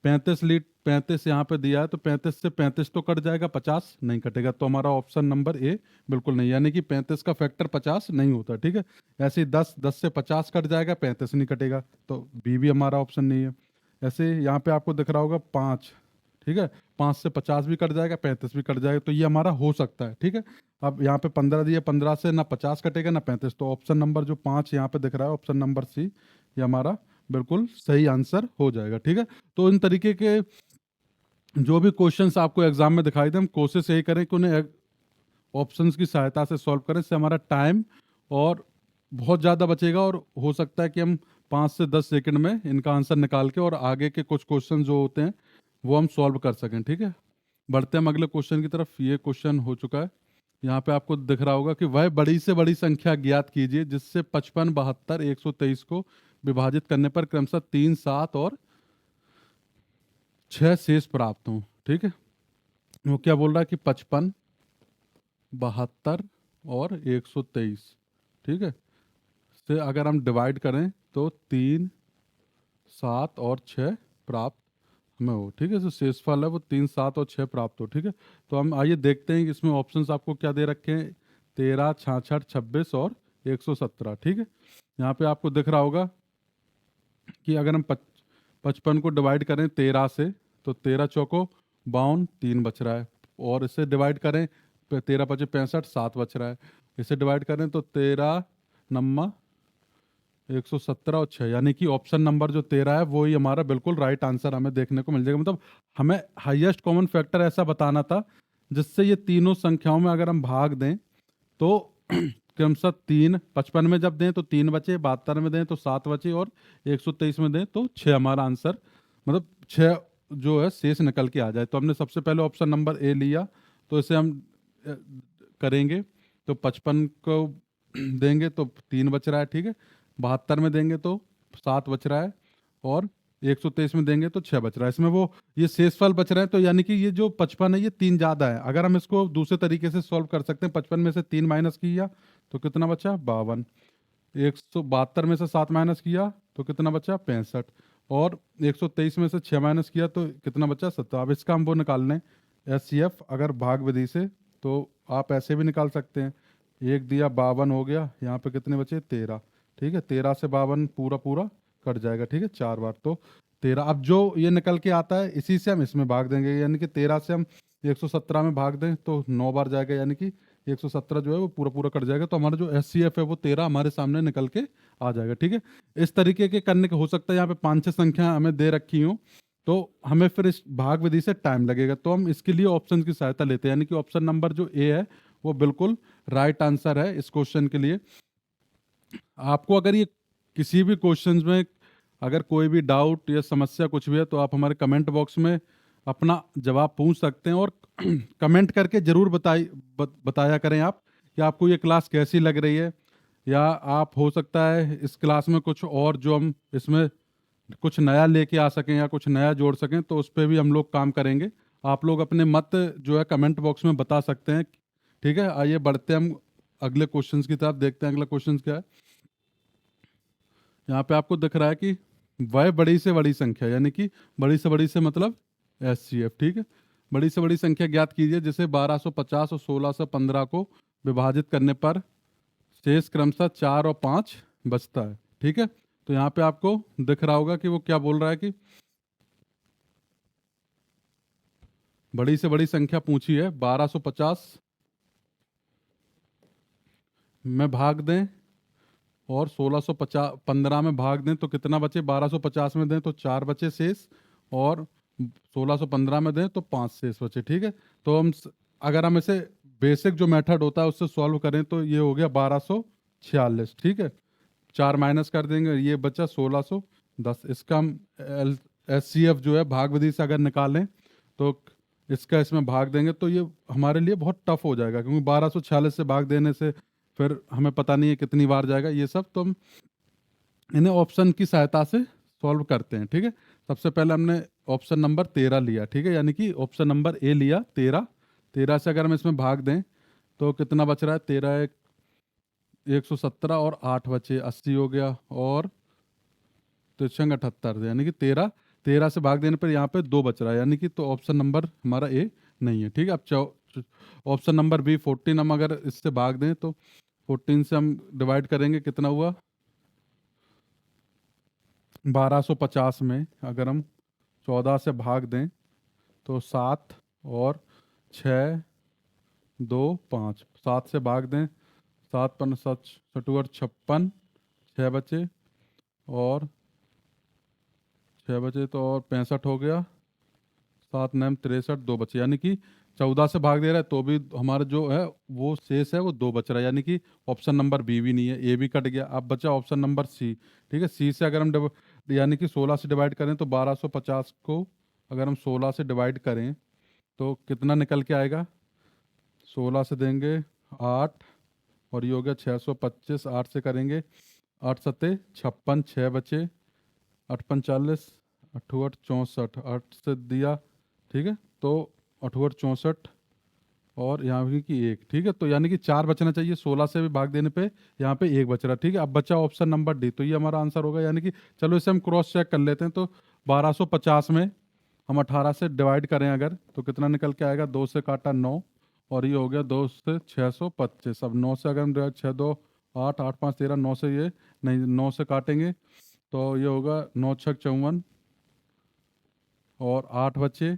35 यहाँ पे दिया है, तो 35 से 35 तो कट जाएगा, 50 नहीं कटेगा, तो हमारा ऑप्शन नंबर ए बिल्कुल नहीं, यानी कि 35 का फैक्टर 50 नहीं होता। ठीक है, ऐसे ही 10 से 50 कट जाएगा, 35 नहीं कटेगा, तो बी भी हमारा ऑप्शन नहीं है। ऐसे यहाँ पे आपको दिख रहा होगा 5, ठीक है, 5 से 50 भी कट जाएगा, 35 भी कट जाएगा, तो ये हमारा हो सकता है। ठीक है, अब यहाँ पे 15 दिया, 15 से ना 50 कटेगा ना 35, तो ऑप्शन नंबर जो 5 यहाँ पे दिख रहा है, ऑप्शन नंबर सी, ये हमारा बिल्कुल सही आंसर हो जाएगा। ठीक है, तो इन तरीके के जो भी क्वेश्चंस आपको एग्जाम में दिखाई दे, हम कोशिश यही करें कि उन्हें ऑप्शंस की सहायता से सॉल्व करें, इससे हमारा टाइम और बहुत ज़्यादा बचेगा, और हो सकता है कि हम 5 से 10 सेकंड में इनका आंसर निकाल के और आगे के कुछ क्वेश्चन जो होते हैं वो हम सॉल्व कर सकें। ठीक है, बढ़ते हैं हम अगले क्वेश्चन की तरफ। ये क्वेश्चन हो चुका है, यहाँ पे आपको दिख रहा होगा कि वह बड़ी से बड़ी संख्या ज्ञात कीजिए जिससे 55, 72, 123 को विभाजित करने पर क्रमशः 3, 7 और 6 शेष प्राप्त हों। ठीक है, वो क्या बोल रहा है कि 55, 72 और 123, ठीक है, से अगर हम डिवाइड करें तो 3, 7 और 6 प्राप्त हमें हो। ठीक है, जो शेषफल है वो 3, 7 और 6 प्राप्त हो। ठीक है, तो हम आइए देखते हैं कि इसमें ऑप्शंस आपको क्या दे रखे हैं, 13, 66, 26 और 117। ठीक है, यहाँ पे आपको दिख रहा होगा कि अगर हम 55 को डिवाइड करें 13 से तो 13 चौको 52, 3 बच रहा है, और इसे डिवाइड करें 13 पचे 65, 7 बच रहा है, इसे डिवाइड करें तो 13 नम्मा 117 और 6, यानी कि ऑप्शन नंबर जो 13 है वो ही हमारा बिल्कुल राइट आंसर हमें देखने को मिल जाएगा। मतलब हमें हाईएस्ट कॉमन फैक्टर ऐसा बताना था जिससे ये तीनों संख्याओं में अगर हम भाग दें तो क्रमशः 3, 55 में जब दें तो 3 बचे, 72 में दें तो 7 बचे, और 123 में दें तो 6 हमारा आंसर, मतलब 6 जो है शेष निकल के आ जाए। तो हमने सबसे पहले ऑप्शन नंबर ए लिया, तो इसे हम करेंगे तो 55 को देंगे तो 3 बच रहा है, ठीक है, 72 में देंगे तो 7 बच रहा है, और 123 में देंगे तो 6 बच रहा है। इसमें वो ये शेषफल बच रहे हैं, तो यानी कि ये जो 55 है ये 3 ज़्यादा है। अगर हम इसको दूसरे तरीके से सॉल्व कर सकते हैं, 55 में से 3 माइनस किया तो कितना बचा 52, 172 में से 7 माइनस किया तो कितना बचा 65, और 123 में से 6 माइनस किया तो कितना बचा 70। अब इसका हम वो निकाल लें एचसीएफ, अगर भाग विधि से तो आप ऐसे भी निकाल सकते हैं। एक दिया 52 हो गया, यहाँ पे कितने बचे 13, ठीक है। 13 से 52 पूरा पूरा कट जाएगा, ठीक है, 4 बार तो 13। अब जो ये निकल के आता है इसी से हम इसमें भाग देंगे, यानी कि 13 से हम 117 में भाग दें तो 9 बार जाएगा, यानी कि 117 जो है वो पूरा पूरा कट जाएगा। तो हमारा जो एचसीएफ है वो 13 हमारे सामने निकल के आ जाएगा, ठीक है। इस तरीके के करने के हो सकता है यहाँ पे 5-6 संख्या हमें दे रखी हो, तो हमें फिर इस भाग विधि से टाइम लगेगा, तो हम इसके लिए ऑप्शन की सहायता लेते हैं, यानी कि ऑप्शन नंबर जो ए है वो बिल्कुल राइट आंसर है इस क्वेश्चन के लिए। आपको अगर ये किसी भी क्वेश्चन में अगर कोई भी डाउट या समस्या कुछ भी है तो आप हमारे कमेंट बॉक्स में अपना जवाब पूछ सकते हैं, और कमेंट करके ज़रूर बताया करें आप कि आपको ये क्लास कैसी लग रही है, या आप हो सकता है इस क्लास में कुछ और जो हम इसमें कुछ नया लेके आ सकें या कुछ नया जोड़ सकें, तो उस पर भी हम लोग काम करेंगे। आप लोग अपने मत जो है कमेंट बॉक्स में बता सकते हैं, ठीक है। आइए बढ़ते हैं हम अगले क्वेश्चंस की तरफ, देखते हैं अगला क्वेश्चन क्या है। यहाँ पे आपको दिख रहा है कि वह बड़ी से बड़ी संख्या, यानी कि बड़ी से बड़ी से मतलब एचसीएफ, ठीक है। बड़ी से बड़ी संख्या ज्ञात कीजिए जिसे 1250 और 1615 को विभाजित करने पर शेष क्रमशः 4 और 5 बचता है, ठीक है। तो यहाँ पे आपको दिख रहा होगा कि वो क्या बोल रहा है कि बड़ी से बड़ी संख्या पूछी है, 1250 में भाग दें और 1615 में भाग दें तो कितना बचे, 1250 में दें तो 4 बचे शेष, और 1615 में दें तो 5 शेष बचे, ठीक है। तो अगर हम इसे बेसिक जो मेथड होता है उससे सॉल्व करें तो ये हो गया 1246, ठीक है। 4 माइनस कर देंगे, ये बचा 1610। इसका हम एचसीएफ जो है भाग विधि से अगर निकालें तो इसका इसमें भाग देंगे तो ये हमारे लिए बहुत टफ हो जाएगा, क्योंकि 1246 से भाग देने से फिर हमें पता नहीं है कितनी बार जाएगा ये सब, तो हम इन्हें ऑप्शन की सहायता से सॉल्व करते हैं, ठीक है। सबसे पहले हमने ऑप्शन नंबर 13 लिया, ठीक है, यानी कि ऑप्शन नंबर ए लिया 13। 13 से अगर हम इसमें भाग दें तो कितना बच रहा है, 13 117 और 8 बचे 80 हो गया, और 78, यानी कि 13 से भाग देने पर यहाँ पे 2 बच रहा है, यानी कि तो ऑप्शन नंबर हमारा ए नहीं है, ठीक है। अब ऑप्शन नंबर बी 14 हम अगर इससे भाग दें तो 14 से हम डिवाइड करेंगे, कितना हुआ 1250 में अगर हम 14 से भाग दें तो 7 और 6 2 5, 7 से भाग दें, 7 पन 7 छठुअर 56, 6 बचे, और 6 बचे तो और 65 हो गया, 7 9 63, 2 बचे, यानी कि 14 से भाग दे रहा है तो भी हमारा जो है वो शेष है वो 2 बच रहा है, यानी कि ऑप्शन नंबर बी भी नहीं है, ए भी कट गया। अब बचा ऑप्शन नंबर सी, ठीक है। सी से अगर हम यानी कि 16 से डिवाइड करें तो 1250 को अगर हम 16 से डिवाइड करें तो कितना निकल के आएगा, 16 से देंगे 8, और ये हो गया 625, 8 से करेंगे 8 सत्ते 56, 6 बचे, 8 45, 8 64, 8 से दिया, ठीक है, तो 8 64, और यहाँ भी कि 1, ठीक है। तो यानी कि 4 बचना चाहिए, 16 से भी भाग देने पे यहाँ पे 1 बच रहा, ठीक है। अब बचा ऑप्शन नंबर डी, तो ये हमारा आंसर होगा, यानी कि चलो इसे हम क्रॉस चेक कर लेते हैं। तो 1250 में हम 18 से डिवाइड करें अगर तो कितना निकल के आएगा, 2 से काटा 9, और ये हो गया 2 से 625। अब 9 से अगर हम 6 2 8, 8 5 13, 9 से ये नहीं, 9 से काटेंगे तो ये होगा 9 6 54, और 8 बचे,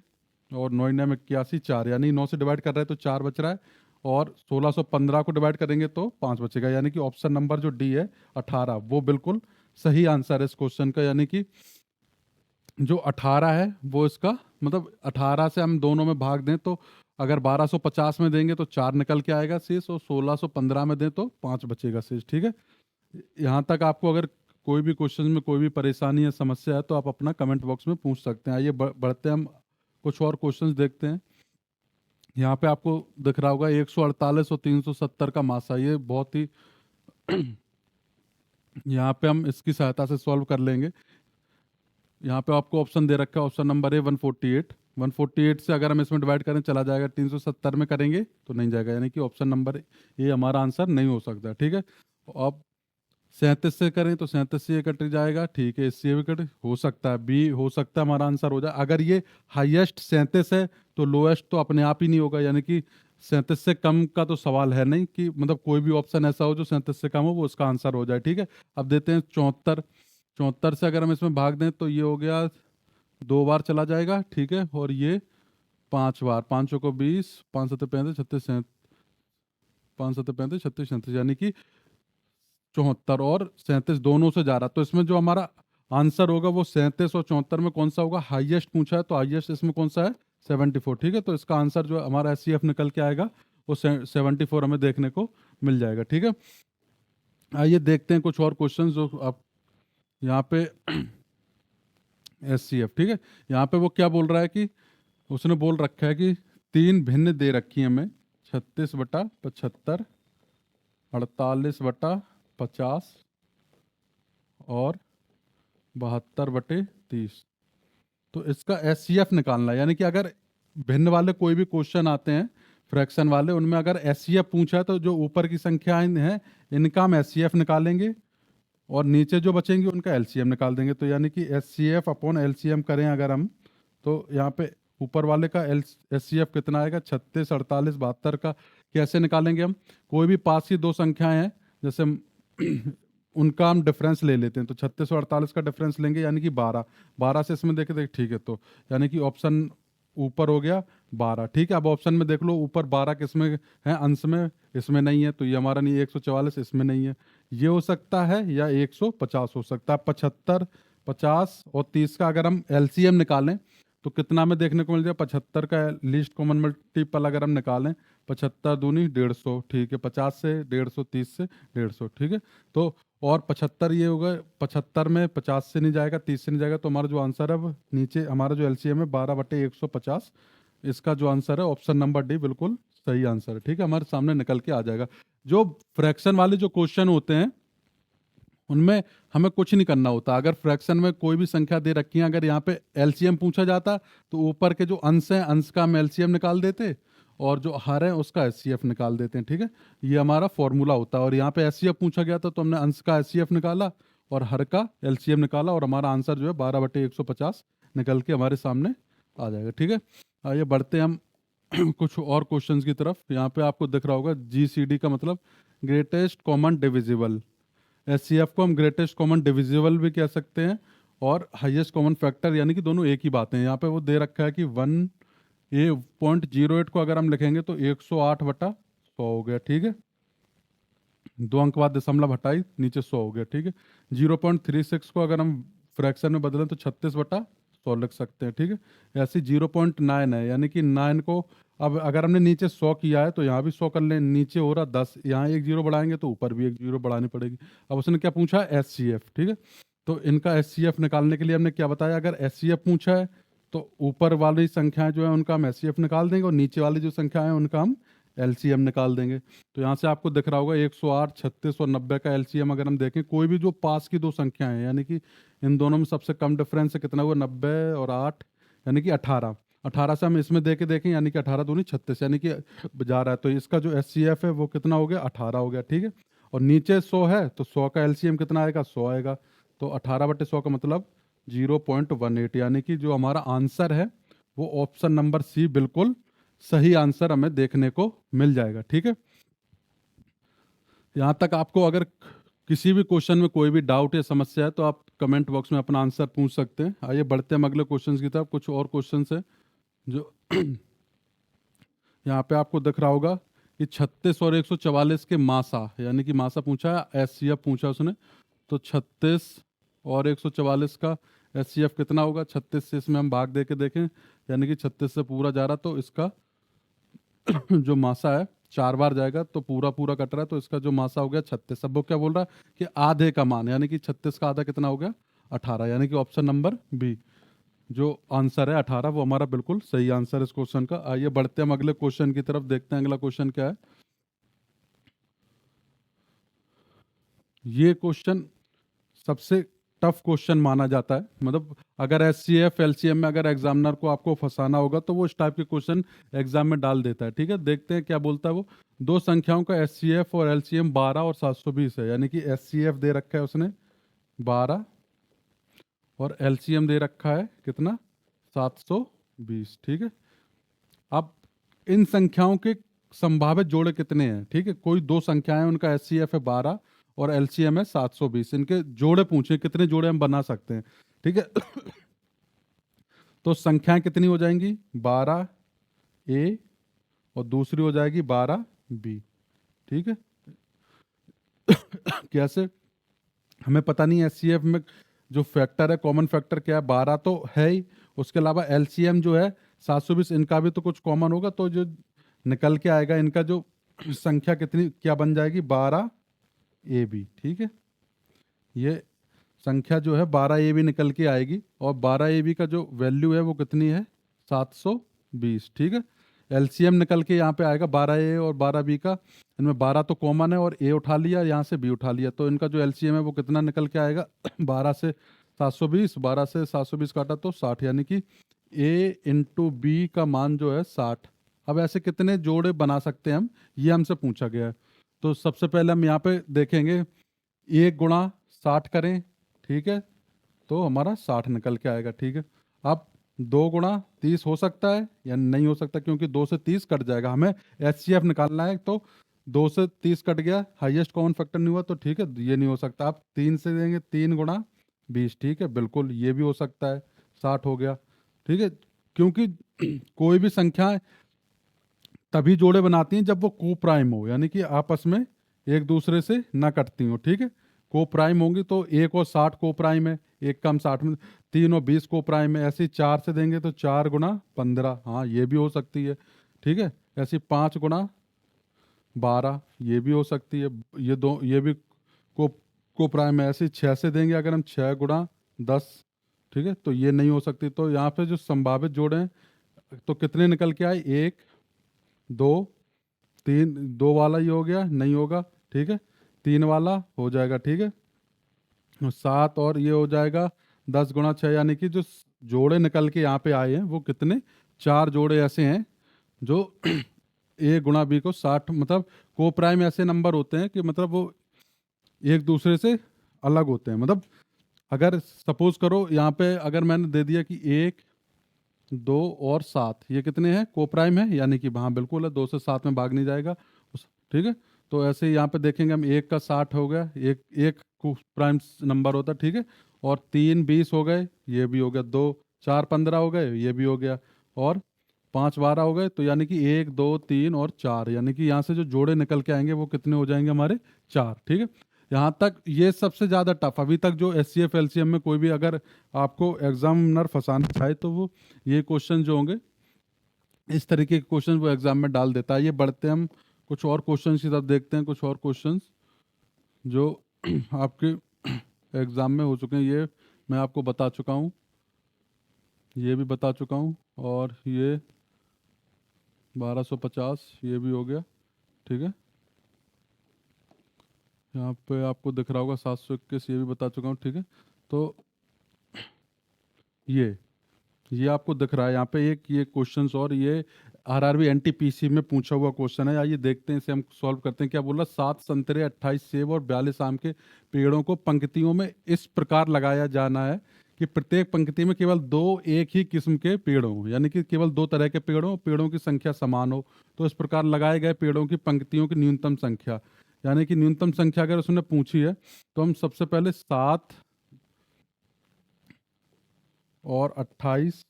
और 9 9 81, 4, यानी 9 से डिवाइड कर रहे हैं तो 4 बच रहा है, और 1615 को डिवाइड करेंगे तो 5 बचेगा, यानी कि ऑप्शन नंबर जो डी है 18 वो बिल्कुल सही आंसर है इस क्वेश्चन का। यानी कि जो 18 है वो इसका मतलब 18 से हम दोनों में भाग दें तो अगर 1250 में देंगे तो 4 निकल के आएगा शेष, और 1615 में दें तो 5 बचेगा शेष, ठीक है। यहाँ तक आपको अगर कोई भी क्वेश्चन में कोई भी परेशानी या समस्या है तो आप अपना कमेंट बॉक्स में पूछ सकते हैं। आइए बढ़ते हैं हम कुछ और क्वेश्चंस देखते हैं। यहाँ पे आपको दिख रहा होगा 148 और 370 का मासा, ये बहुत ही यहाँ पे हम इसकी सहायता से सॉल्व कर लेंगे। यहाँ पे आपको ऑप्शन दे रखा है, ऑप्शन नंबर ए 148। 148 से अगर हम इसमें डिवाइड करें चला जाएगा, 370 में करेंगे तो नहीं जाएगा, यानी कि ऑप्शन नंबर ए हमारा आंसर नहीं हो सकता, ठीक है। अब 37 से करें तो 37 से ये कट जाएगा, ठीक है, इससे भी कट हो सकता है, बी हो सकता है हमारा आंसर हो जाए। अगर ये हाईएस्ट 37 है तो लोएस्ट तो अपने आप ही नहीं होगा, यानी कि 37 से कम का तो सवाल है नहीं कि मतलब कोई भी ऑप्शन ऐसा हो जो 37 से कम हो वो उसका आंसर हो जाए, ठीक है। अब देते हैं 74। 74 से अगर हम इसमें भाग दें तो ये हो गया 2 बार चला जाएगा, ठीक है, और ये 5 बार, 5 को 20, 5 7 35 36, 5 7 35 36 37, यानी कि 74 और 37 दोनों से जा रहा, तो इसमें जो हमारा आंसर होगा वो 37 और 74 में कौन सा होगा, हाईएस्ट पूछा है तो हाईएस्ट इसमें कौन सा है, 74, ठीक है। तो इसका आंसर जो हमारा एचसीएफ निकल के आएगा वो 74 हमें देखने को मिल जाएगा, ठीक है। आइए देखते हैं कुछ और क्वेश्चन जो आप यहाँ पे एचसीएफ, ठीक है, यहाँ पे वो क्या बोल रहा है कि उसने बोल रखा है कि 3 भिन्न दे रखी है हमें, 36/75, 48/50 और 72/30। तो इसका एचसीएफ निकालना है, यानी कि अगर भिन्न वाले कोई भी क्वेश्चन आते हैं फ्रैक्शन वाले, उनमें अगर एचसीएफ पूछा है तो जो ऊपर की संख्याएं हैं इनका हम एचसीएफ निकालेंगे और नीचे जो बचेंगे उनका एलसीएम निकाल देंगे। तो यानी कि एचसीएफ अपॉन एलसीएम करें अगर हम, तो यहाँ पे ऊपर वाले का एचसीएफ कितना आएगा, 36, 48, 72 का कैसे निकालेंगे हम, कोई भी पास की 2 संख्याएं हैं जैसे उनका हम डिफरेंस ले लेते हैं, तो 36 और 48 का डिफरेंस लेंगे यानी कि 12, 12 से इसमें देखे ठीक है, तो यानी कि ऑप्शन ऊपर हो गया 12, ठीक है। अब ऑप्शन में देख लो ऊपर 12 किस में है, अंश में, इसमें नहीं है, तो ये हमारा नहीं है, 144 इसमें नहीं है, ये हो सकता है या 150 हो सकता है। 75, 50 और 30 का अगर हम एलसीएम निकालें तो कितना में देखने को मिल जाए, 75 का लीस्ट कॉमन मल्टीपल अगर हम निकालें, 75 दूनी 150, ठीक है, 50 से 150, 30 से 150, ठीक है। तो और 75 ये होगा, 75 में 50 से नहीं जाएगा, 30 से नहीं जाएगा, तो हमारा जो आंसर है वो नीचे हमारा जो एलसीएम है 12/150, इसका जो आंसर है ऑप्शन नंबर डी बिल्कुल सही आंसर है, ठीक है, हमारे सामने निकल के आ जाएगा। जो फ्रैक्शन वाले जो क्वेश्चन होते हैं उनमें हमें कुछ नहीं करना होता, अगर फ्रैक्शन में कोई भी संख्या दे रखी है, अगर यहाँ पे एलसीएम पूछा जाता तो ऊपर के जो अंश हैं अंश का हम एलसीएम निकाल देते और जो हर है उसका एचसीएफ निकाल देते हैं, ठीक है, ये हमारा फॉर्मूला होता है। और यहाँ पे एचसीएफ पूछा गया था तो हमने अंश का एचसीएफ निकाला और हर का एलसीएम निकाला और हमारा आंसर जो है 12/150 निकल के हमारे सामने आ जाएगा, ठीक है। आइए बढ़ते हैं हम कुछ और क्वेश्चंस की तरफ। यहाँ पे आपको दिख रहा होगा जीसीडी का मतलब ग्रेटेस्ट कॉमन डिविजिबल, एचसीएफ को हम ग्रेटेस्ट कॉमन डिविजिबल भी कह सकते हैं और हाईएस्ट कॉमन फैक्टर, यानी कि दोनों एक ही बात है। यहाँ पे वो दे रखा है कि 1.08 को अगर हम लिखेंगे तो 108/100 हो गया, ठीक है, 2 अंक बाद दशमलव हटाई नीचे 100 हो गया, ठीक है। 0.36 को अगर हम फ्रैक्शन में बदलें तो 36/100 लिख सकते हैं, ठीक है। ऐसे 0.9 है, यानी कि 9 को अब अगर हमने नीचे 100 किया है तो यहाँ भी 100 कर लें, नीचे हो रहा 10, यहाँ एक जीरो बढ़ाएंगे तो ऊपर भी एक जीरो बढ़ानी पड़ेगी। अब उसने क्या पूछा, एचसीएफ, ठीक है, तो इनका एचसीएफ निकालने के लिए हमने क्या बताया, अगर एचसीएफ पूछा है तो ऊपर वाली संख्याएं जो है उनका हम एचसीएफ निकाल देंगे और नीचे वाली जो संख्या है उनका हम एलसीएम निकाल देंगे। तो यहाँ से आपको दिख रहा होगा 108, 36 और 90 का एलसीएम अगर हम देखें, कोई भी जो पास की 2 संख्याएं हैं, यानी कि इन दोनों में सबसे कम डिफरेंस है कितना हुआ, 90 और 8, यानी कि 18, 18 से हम इसमें दे के देखें यानी कि 18 दूनी 36, यानी कि जा रहा है, तो इसका जो एचसीएफ है वो कितना हो गया, 18 हो गया, ठीक है। और नीचे 100 है तो 100 का एलसीएम कितना आएगा, 100 आएगा, तो 18/100 का मतलब 0.18, यानी कि जो हमारा आंसर है वो ऑप्शन नंबर सी बिल्कुल सही आंसर हमें देखने को मिल जाएगा, ठीक है। यहाँ तक आपको अगर किसी भी क्वेश्चन में कोई भी डाउट या समस्या है तो आप कमेंट बॉक्स में अपना आंसर पूछ सकते हैं। आइए बढ़ते हैं हम अगले क्वेश्चन की तरफ। कुछ और क्वेश्चन है जो यहाँ पे आपको दिख रहा होगा कि 36 और 144 के मासा, यानी कि मासा पूछा है, एचसीएफ पूछा उसने, तो 36 और 144 का एचसीएफ कितना होगा, 36 से इसमें हम भाग दे के देखें, यानी कि 36 से पूरा जा रहा तो इसका जो मासा है 4 बार जाएगा तो पूरा पूरा कट रहा है, तो इसका जो मासा हो गया 36। अब वो क्या बोल रहा है कि आधे का मान, यानी कि 36 का आधा कितना हो गया, 18, यानी कि ऑप्शन नंबर बी जो आंसर है 18 वो हमारा बिल्कुल सही आंसर है इस क्वेश्चन का। आइए बढ़ते हैं हम अगले क्वेश्चन की तरफ, देखते हैं अगला क्वेश्चन क्या है। ये क्वेश्चन सबसे टफ क्वेश्चन माना जाता है। मतलब अगर एचसीएफ एलसीएम में अगर एग्जामिनर को आपको फंसाना होगा तो वो इस टाइप के क्वेश्चन एग्जाम में डाल देता है। ठीक है, देखते हैं क्या बोलता है वो। दो संख्याओं का एचसीएफ और एलसीएम 12 और 720 है, यानी कि एचसीएफ दे रखा है उसने 12 और एलसीएम दे रखा है कितना, 720। ठीक है, अब इन संख्याओं के संभावित जोड़े कितने हैं। ठीक है, कोई दो संख्याएं, उनका एचसीएफ है 12 और एलसीएम है 720, इनके जोड़े पूछे कितने जोड़े हम बना सकते हैं। ठीक है तो संख्याएं कितनी हो जाएंगी, 12 ए और दूसरी हो जाएगी 12 बी। ठीक है कैसे, हमें पता नहीं एचसीएफ में जो फैक्टर है, कॉमन फैक्टर क्या है, 12 तो है ही, उसके अलावा एलसीएम जो है 720, इनका भी तो कुछ कॉमन होगा, तो जो निकल के आएगा इनका जो संख्या कितनी क्या बन जाएगी, 12 ए बी। ठीक है, ये संख्या जो है 12 ए बी निकल के आएगी, और 12 ए बी का जो वैल्यू है वो कितनी है, 720। ठीक है, एलसीएम निकल के यहाँ पे आएगा 12 ए और 12 बी का, इनमें 12 तो कॉमन है और ए उठा लिया, यहाँ से बी उठा लिया, तो इनका जो एलसीएम है वो कितना निकल के आएगा 12 से 720, 12 से 720 काटा तो 60, यानी कि ए इंटू बी का मान जो है 60। अब ऐसे कितने जोड़े बना सकते हैं हम, ये हमसे पूछा गया है। तो सबसे पहले हम यहाँ पे देखेंगे 1 गुणा 60 करें, ठीक है, तो हमारा 60 निकल के आएगा। ठीक है, अब 2 गुणा 30 हो सकता है या नहीं हो सकता, क्योंकि 2 से 30 कट जाएगा, हमें एचसीएफ निकालना है, तो 2 से 30 कट गया, हाईएस्ट कॉमन फैक्टर नहीं हुआ, तो ठीक है ये नहीं हो सकता। आप 3 से देंगे, 3 गुणा 20, ठीक है, बिल्कुल ये भी हो सकता है, 60 हो गया। ठीक है, क्योंकि कोई भी संख्या तभी जोड़े बनाती हैं जब वो को प्राइम हो, यानी कि आपस में एक दूसरे से ना कटती हो। ठीक है, को प्राइम होंगी तो 1 और 60 को प्राइम है, 1 कम 60 में, 3 और 20 को प्राइम है, ऐसे 4 से देंगे तो 4 गुणा 15, हाँ ये भी हो सकती है। ठीक है, ऐसे 5 गुणा 12 ये भी हो सकती है, ये भी को प्राइम है। ऐसे 6 से देंगे अगर हम, 6 गुणा 10, ठीक है, तो ये नहीं हो सकती। तो यहाँ पे जो संभावित जोड़े हैं तो कितने निकल के आए, 1 2 3, 2 वाला ये हो गया, नहीं होगा। ठीक है, 3 वाला हो जाएगा। ठीक है, 7 और ये हो जाएगा 10 गुणा 6, यानी कि जो जोड़े निकल के यहाँ पे आए हैं वो कितने, 4 जोड़े ऐसे हैं जो ए गुणा बी को 60, मतलब को प्राइम ऐसे नंबर होते हैं कि मतलब वो एक दूसरे से अलग होते हैं। मतलब अगर सपोज करो यहाँ पे अगर मैंने दे दिया कि 1 2 और 7 ये कितने हैं, को प्राइम है, यानी कि हाँ बिल्कुल है, 2 से 7 में भाग नहीं जाएगा। ठीक है, तो ऐसे ही यहाँ पे देखेंगे हम, 1 का 60 हो गया, एक एक को प्राइम नंबर होता है। ठीक है, और 3 20 हो गए, ये भी हो गया, 2 4 15 हो गए, ये भी हो गया, और 5 12 हो गए, तो यानी कि 1 2 3 और 4, यानी कि यहाँ से जो जोड़े निकल के आएंगे वो कितने हो जाएंगे हमारे, 4। ठीक है, यहाँ तक ये सबसे ज़्यादा टफ, अभी तक जो एचसीएफ एलसीएम में कोई भी अगर आपको एग्जामिनर फंसाना चाहे तो वो ये क्वेश्चन जो होंगे, इस तरीके के क्वेश्चन वो एग्जाम में डाल देता है। ये बढ़ते हम कुछ और क्वेश्चन की तरफ देखते हैं, कुछ और क्वेश्चंस जो आपके एग्जाम में हो चुके हैं, ये मैं आपको बता चुका हूँ, ये भी बता चुका हूँ, और ये 1250 ये भी हो गया। ठीक है, यहाँ पे आपको दिख रहा होगा 721, ये भी बता चुका हूँ। ठीक है, तो ये आपको दिख रहा है यहाँ पे एक ये क्वेश्चंस, और ये आरआरबी एनटीपीसी में पूछा हुआ क्वेश्चन है। आइए देखते हैं, इसे हम सॉल्व करते हैं। क्या बोला, 7 संतरे 28 सेब और 42 आम के पेड़ों को पंक्तियों में इस प्रकार लगाया जाना है कि प्रत्येक पंक्ति में केवल 2 एक ही किस्म के पेड़ हों, यानी कि केवल 2 तरह के पेड़ हों, पेड़ों की संख्या समान हो। तो इस प्रकार लगाए गए पेड़ों की पंक्तियों की न्यूनतम संख्या, यानी कि न्यूनतम संख्या अगर उसने पूछी है तो हम सबसे पहले 7 और 28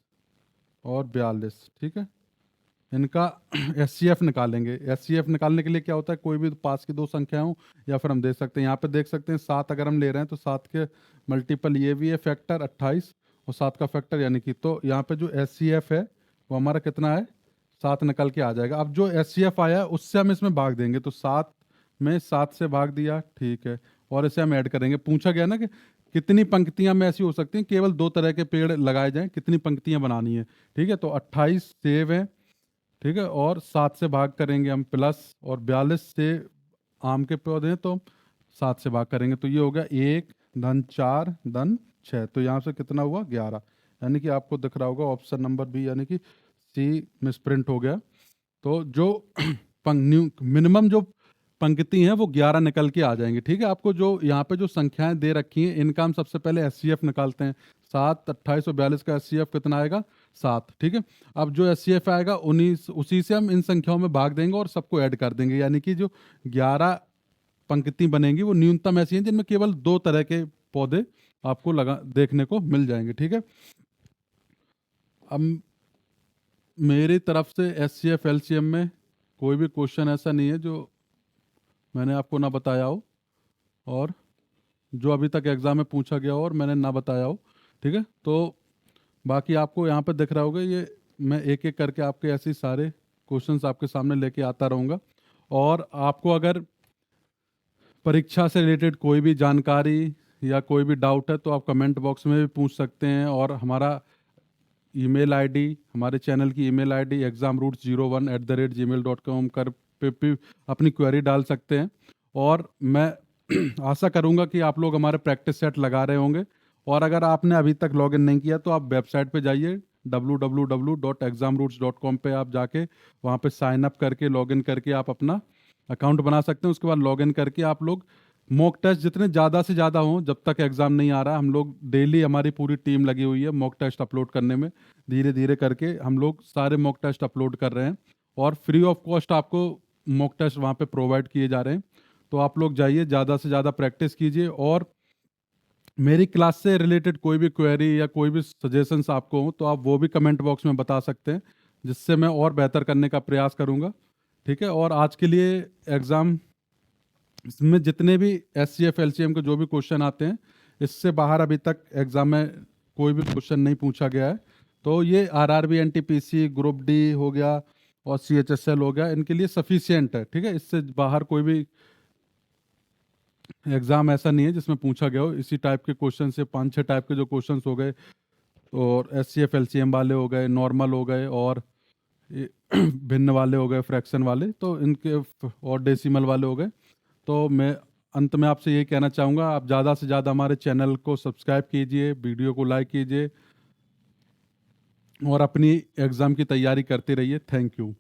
और 42, ठीक है, इनका एचसीएफ निकालेंगे। एचसीएफ निकालने के लिए क्या होता है, कोई भी पास की दो संख्या हो, या फिर हम देख सकते हैं, यहाँ पे देख सकते हैं 7 अगर हम ले रहे हैं तो 7 के मल्टीपल ये भी है फैक्टर 28, और 7 का फैक्टर, यानी कि तो यहाँ पे जो एचसीएफ है वो हमारा कितना है, 7 निकल के आ जाएगा। अब जो एचसीएफ आया है उससे हम इसमें भाग देंगे, तो 7 में 7 से भाग दिया, ठीक है, और इसे हम ऐड करेंगे। पूछा गया ना कि कितनी पंक्तियां में ऐसी हो सकती हैं, केवल 2 तरह के पेड़ लगाए जाएं, कितनी पंक्तियां बनानी है। ठीक है, तो 28 सेब है, ठीक है, और 7 से भाग करेंगे हम प्लस, और 42 से आम के पौधे हैं तो 7 से भाग करेंगे, तो ये हो गया 1 धन 4 धन 6, तो यहाँ से कितना हुआ 11, यानी कि आपको दिख रहा होगा ऑप्शन नंबर बी यानी कि सी मिसप्रिंट हो गया। तो जो मिनिमम जो पंक्ति हैं वो 11 निकल के आ जाएंगे। ठीक है, आपको जो यहाँ पे जो संख्याएं दे रखी हैं इनका हम सबसे पहले एचसीएफ निकालते हैं। 7 2842 का एचसीएफ कितना आएगा 7। ठीक है, अब जो एचसीएफ आएगा 19 उसी से हम इन संख्याओं में भाग देंगे और सबको ऐड कर देंगे, यानी कि जो 11 पंक्ति बनेंगी वो न्यूनतम ऐसी हैं जिनमें केवल 2 तरह के पौधे आपको लगा देखने को मिल जाएंगे। ठीक है, अब मेरी तरफ से एचसीएफ एलसीएम में कोई भी क्वेश्चन ऐसा नहीं है जो मैंने आपको ना बताया हो और जो अभी तक एग्जाम में पूछा गया हो और मैंने ना बताया हो। ठीक है, तो बाकी आपको यहाँ पे दिख रहा होगा, ये मैं एक एक करके आपके ऐसे सारे क्वेश्चंस आपके सामने लेके आता रहूँगा। और आपको अगर परीक्षा से रिलेटेड कोई भी जानकारी या कोई भी डाउट है तो आप कमेंट बॉक्स में भी पूछ सकते हैं, और हमारा ईमेल आईडी, हमारे चैनल की ईमेल आईडी examroots01@gmail.com कर पे अपनी क्वेरी डाल सकते हैं। और मैं आशा करूंगा कि आप लोग हमारे प्रैक्टिस सेट लगा रहे होंगे, और अगर आपने अभी तक लॉगिन नहीं किया तो आप वेबसाइट पे जाइए www.examroots.com पे आप जाके वहाँ पे साइन अप करके लॉगिन करके आप अपना अकाउंट बना सकते हैं। उसके बाद लॉगिन करके आप लोग मॉक टेस्ट जितने ज़्यादा से ज़्यादा हों, जब तक एग्ज़ाम नहीं आ रहा, हम लोग डेली हमारी पूरी टीम लगी हुई है मॉक टेस्ट अपलोड करने में। धीरे धीरे करके हम लोग सारे मॉक टेस्ट अपलोड कर रहे हैं और फ्री ऑफ कॉस्ट आपको मॉक टेस्ट वहाँ पे प्रोवाइड किए जा रहे हैं। तो आप लोग जाइए, ज़्यादा से ज़्यादा प्रैक्टिस कीजिए, और मेरी क्लास से रिलेटेड कोई भी क्वेरी या कोई भी सजेशंस आपको हो तो आप वो भी कमेंट बॉक्स में बता सकते हैं, जिससे मैं और बेहतर करने का प्रयास करूँगा। ठीक है, और आज के लिए एग्ज़ाम इसमें जितने भी एचसीएफ एलसीएम के जो भी क्वेश्चन आते हैं, इससे बाहर अभी तक एग्जाम में कोई भी क्वेश्चन नहीं पूछा गया है। तो ये आरआरबी एनटीपीसी ग्रुप डी हो गया और सीएचएसएल हो गया, इनके लिए सफिशिएंट है। ठीक है, इससे बाहर कोई भी एग्जाम ऐसा नहीं है जिसमें पूछा गया हो। इसी टाइप के क्वेश्चन से 5-6 टाइप के जो क्वेश्चन हो गए, और एचसीएफ एलसीएम वाले हो गए, नॉर्मल हो गए, और भिन्न वाले हो गए, फ्रैक्शन वाले, तो इनके और डेसिमल वाले हो गए। तो मैं अंत में आपसे यही कहना चाहूँगा, आप ज़्यादा से ज़्यादा हमारे चैनल को सब्सक्राइब कीजिए, वीडियो को लाइक कीजिए और अपनी एग्ज़ाम की तैयारी करते रहिए। Thank you.